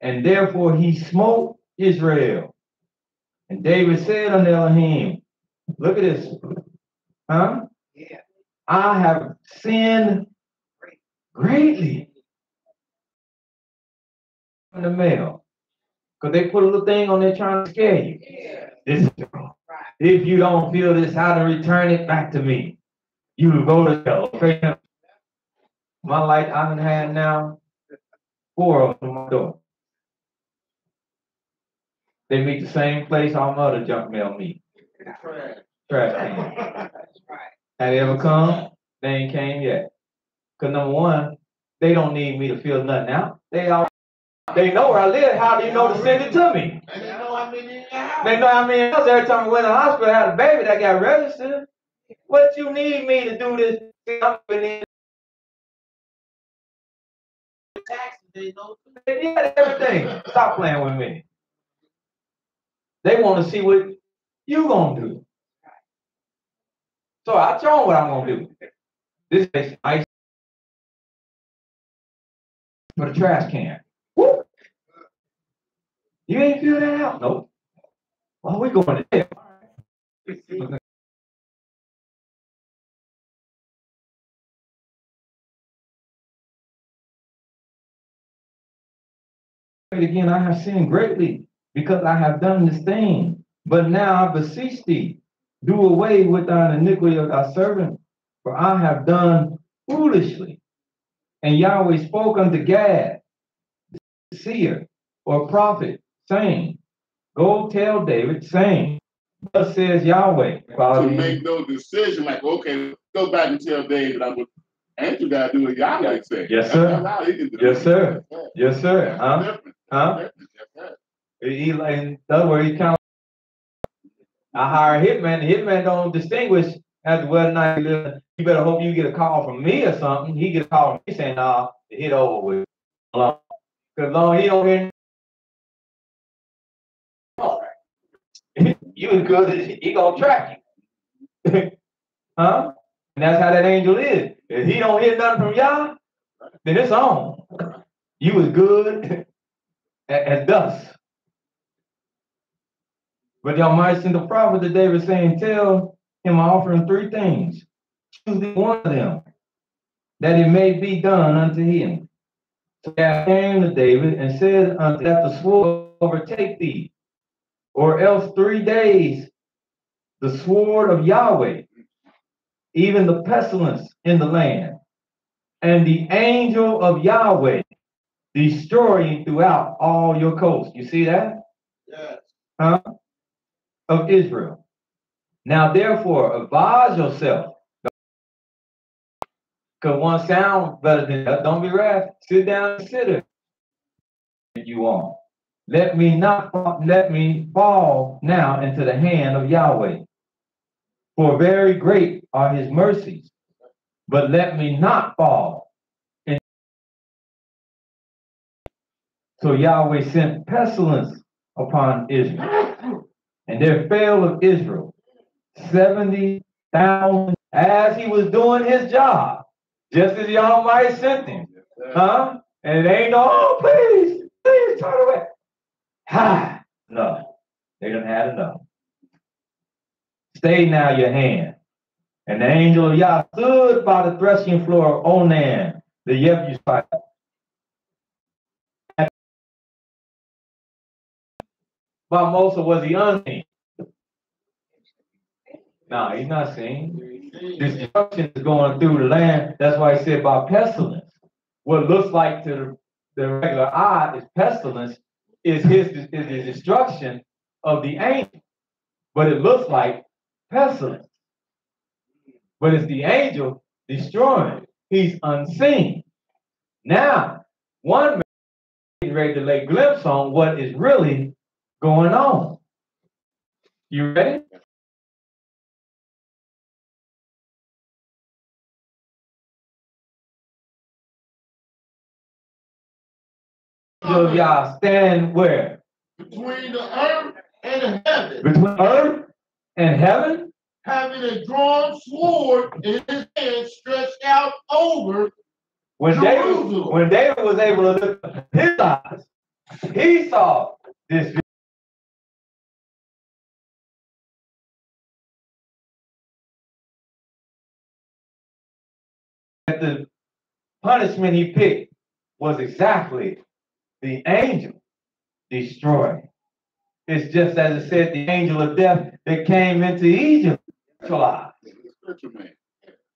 And therefore he smote Israel. And David said unto Elohim, look at this. Huh? Yeah. I have sinned greatly. In the mail. Because they put a little thing on there trying to scare you. Yeah. This is if you don't feel this, how to return it back to me. You will go to hell. Okay? My light I've had now 4 of them on my door. They meet the same place all my other junk mail meet. Trash can. That's right. Have they ever come? They ain't came yet. Because number one, they don't need me to fill nothing out. They know where I live. How do you know to send it to me? And they know how many in your house. They know how many else every time I went to the hospital, I had a baby that got registered. What you need me to do this? I'm in Taxes, they know. yeah, everything. Stop playing with me. They want to see what you gonna do. So I show them what I'm gonna do. This is ice for the trash can. Woo! You ain't feel that out? Nope. Well, we going to jail. Again, I have sinned greatly because I have done this thing. But now I beseech thee, do away with thine iniquity of thy servant, for I have done foolishly. And Yahweh spoke unto Gad, the seer or prophet, saying, go tell David, saying, thus says Yahweh. To make no decision, like, okay, go back and tell David, and you gotta do what Yahweh said. Yes, sir. Yes, sir. Yes, sir. Huh? Huh? In other words, he kind of, I hire a hitman. The hitman don't distinguish as to whether or not you better hope you get a call from me or something. He get a call from me saying, nah, the hit over with. Because long he don't hear you as good, he gonna track you. Huh? And that's how that angel is. If he don't hear nothing from y'all, then it's on. You as good as dust. But y'all might send the prophet to David saying, tell him I offer him 3 things. Choose one of them, that it may be done unto him. So Gad came to David and said unto that the sword overtake thee, or else 3 days the sword of Yahweh, even the pestilence in the land, and the angel of Yahweh destroying throughout all your coasts. You see that? Yes. Huh? Of Israel. Now therefore advise yourself. Because one sound better than that. Don't be rash. Sit down and consider if you want. Let me fall now into the hand of Yahweh. For very great are his mercies. But let me not fall. So Yahweh sent pestilence upon Israel. And there fell of Israel 70,000 as he was doing his job. Just as the Almighty sent him. Huh? And it ain't no, oh, please turn away. Ha! No. They done had enough. Stay now your hand. And the angel of Yah stood by the threshing floor of Onan, the Jebusite. By Moses was he unseen? No, he's not seen. Destruction is going through the land. That's why he said by pestilence. What looks like to the regular eye is pestilence is the destruction of the angel. But it looks like pestilence. But it's the angel destroying. He's unseen. Now, one man is ready to lay glimpse on what is really going on. You ready? So y'all stand where? Between the earth and the heaven. Between earth and heaven? Having a drawn sword in his hand stretched out over Jerusalem. When David was able to look at his eyes, he saw this. The punishment he picked was exactly the angel destroyed. It's just as it said, the angel of death that came into Egypt.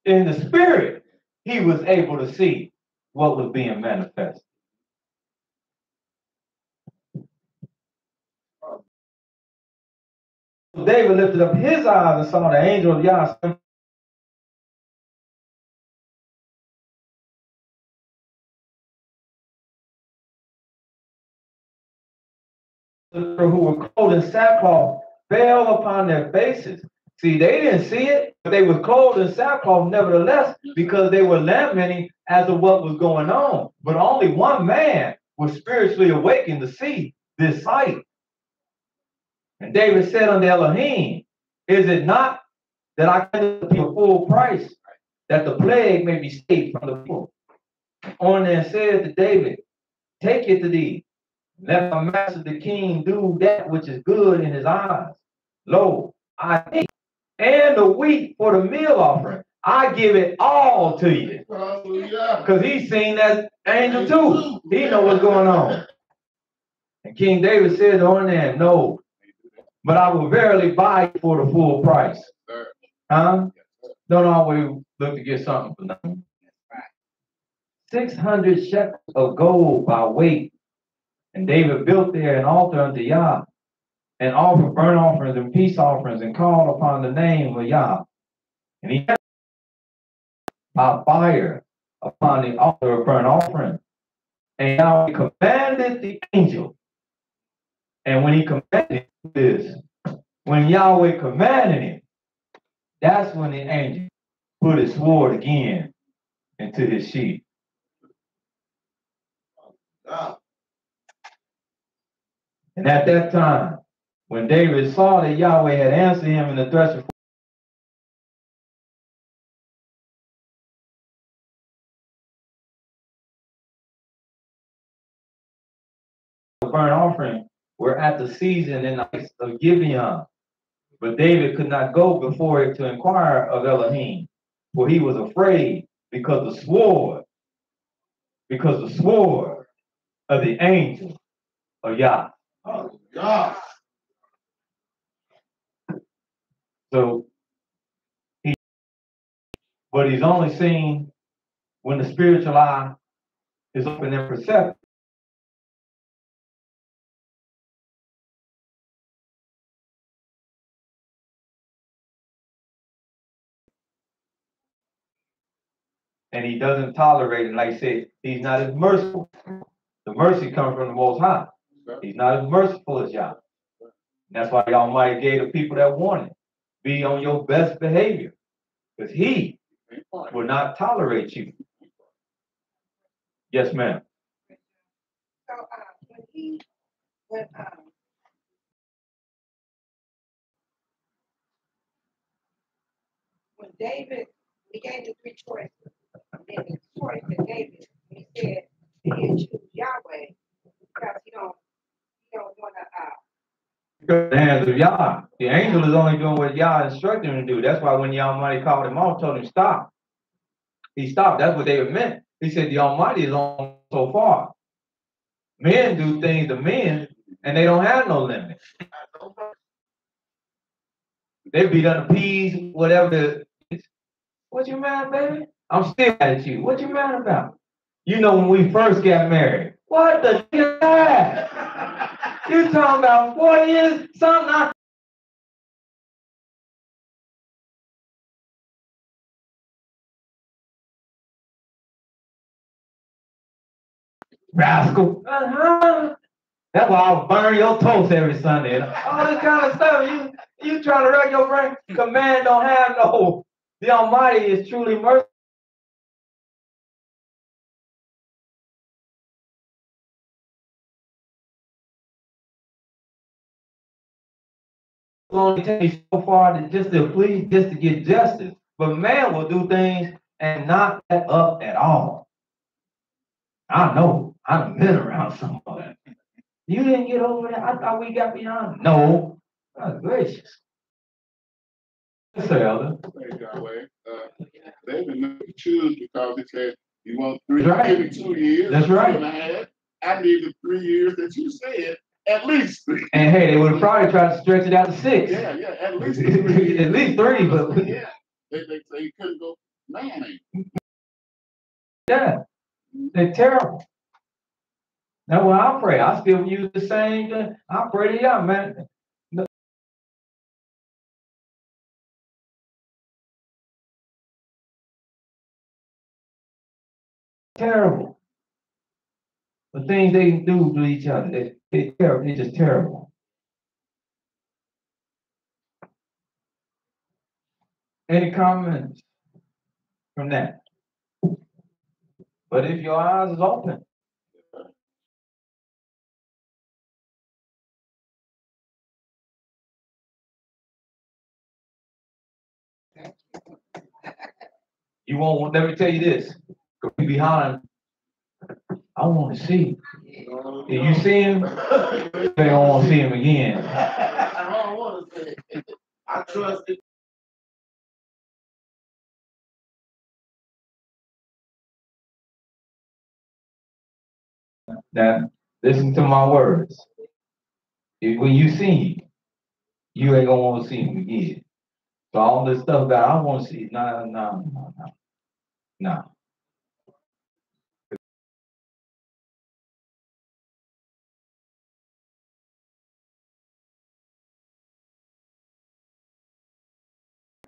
In the spirit, he was able to see what was being manifested. David lifted up his eyes and saw the angel of Yahweh who were clothed in sackcloth fell upon their faces. See, they didn't see it, but they were clothed in sackcloth nevertheless, because they were lamenting as to what was going on. But only one man was spiritually awakened to see this sight. And David said unto Elohim, is it not that I can pay a full price, that the plague may be saved from the people? On there said to David, take it to thee. Let my master the king do that which is good in his eyes. Lo, I take and the wheat for the meal offering. I give it all to you. Because he's seen that angel too. He know what's going on. And King David said on there, no, but I will verily buy it for the full price. Huh? Don't always look to get something for nothing. 600 shekels of gold by weight. And David built there an altar unto Yah, and offered burnt offerings and peace offerings, and called upon the name of Yah. And he had by fire upon the altar of burnt offering. And Yahweh commanded the angel. And when he commanded this, when Yahweh commanded him, that's when the angel put his sword again into his sheath. And at that time, when David saw that Yahweh had answered him in the threshing floor, burnt offering were at the season in the heights of Gibeon. But David could not go before it to inquire of Elohim, for he was afraid because the sword of the angel of Yah. Oh, God. So but he's only seen when the spiritual eye is open and perceptive. And he doesn't tolerate it. Like I said, he's not as merciful. The mercy comes from the Most High. He's not as merciful as Yah. And that's why the Almighty gave the people that wanted, be on your best behavior. Because he will not tolerate you. Yes, ma'am. So when David, he gave the three choices. And then the choice that David, he said he didn't choose Yahweh because he don't want to The hands of Yah. The angel is only doing what Yah instructed him to do. That's why when the Almighty called him off, told him stop. He stopped. That's what David meant. He said the Almighty is on so far. Men do things to men, and they don't have no limit. They be done to peas, whatever. What you mad, baby? I'm still mad at you. What you mad about? You know when we first got married. What the You talking about 4 years? Something I rascal. That's why I'll burn your toast every Sunday. And all this kind of stuff. You trying to wreck your brain? Command don't have no. The Almighty is truly merciful. Only take me so far to just to please, just to get justice. But man will do things and not that up at all. I know. I've been around some of that. You didn't get over that? I thought we got beyond. No. Oh, gracious. Yes, sir, Elder. Thank Yahweh. David made you choose because he said you want 3 That's right. maybe 2 years. That's right. 2.5. I need the 3 years that you said, at least 3. And hey, they would have probably tried to stretch it out to 6. Yeah, at least 3. At least 3, but yeah. They say you couldn't go 9. Yeah, they're terrible. That's why I pray. I still use the same thing. I pray to y'all, man. Terrible. The things they do to each other, they're terrible. They're just terrible. Any comments from that? But if your eyes is open, you won't. Let me tell you this. You be hollering, I want to see. If you see him, you don't want to see him again. I don't want to say. I trust it. Now, listen to my words. When you see him, you ain't gonna want to see him again. So all this stuff that I want to see, no.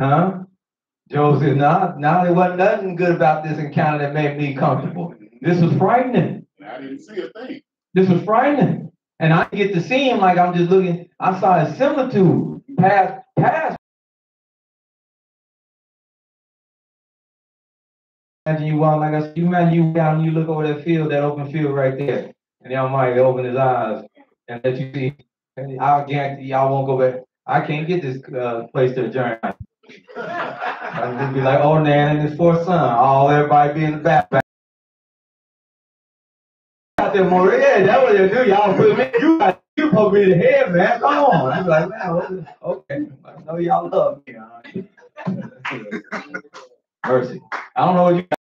Huh? Joe said, no, there wasn't nothing good about this encounter that made me comfortable. This was frightening. I didn't see a thing. This was frightening. And I get to see him like I'm just looking. I saw a similitude past. Imagine you walk like I said, imagine you down and you look over that field, that open field right there. And the Almighty open his eyes and let you see. And I'll guarantee y'all won't go back. I can't get this place to adjourn. I'll just be like, oh, man, and his 4th son. All everybody be in the back. Out there, more, yeah, that's what they do. Y'all put me. You supposed to be the head, man. Come on. I'm like, man, okay. I know y'all love me. Mercy. I don't know what you got.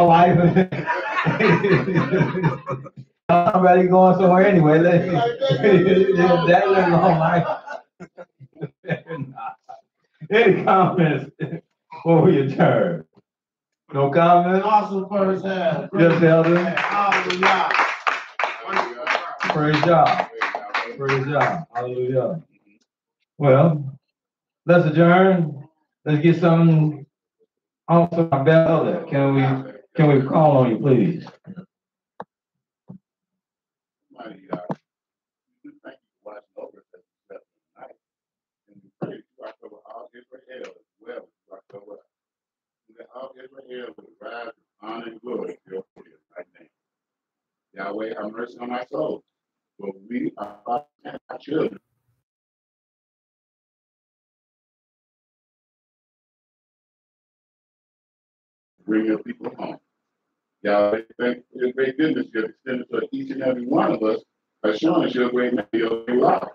Life. I'm ready going somewhere anyway. That little long life. Any comments before we adjourn? No comments? Awesome first half. Yes, Elder. Hallelujah. Praise God. Praise God. Hallelujah. Well, let's adjourn. Let's get something off of our bell. Can we call on you, please? Thank you for watching over tonight. And we pray you watch over all Israel as well. Watch over us. Let all Israel will rise with honor and glory to your prayer right now. Yahweh, have mercy on my soul. For we are our children. Bring your people home. Yahweh, thank you for your great goodness. You have extended to each and every one of us by showing us your great name, your love.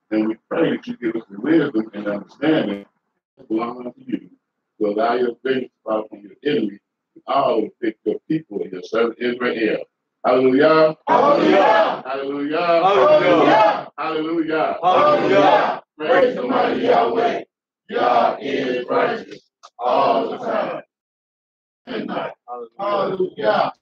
And we pray that you give us the wisdom and understanding that belong unto you to allow your grace to fall from your enemies and all who pick your people and your servant Israel. Hallelujah. Hallelujah. Hallelujah. Hallelujah. Hallelujah. Hallelujah. Praise the mighty Yahweh. Yah is righteous all the time. And night. Hallelujah.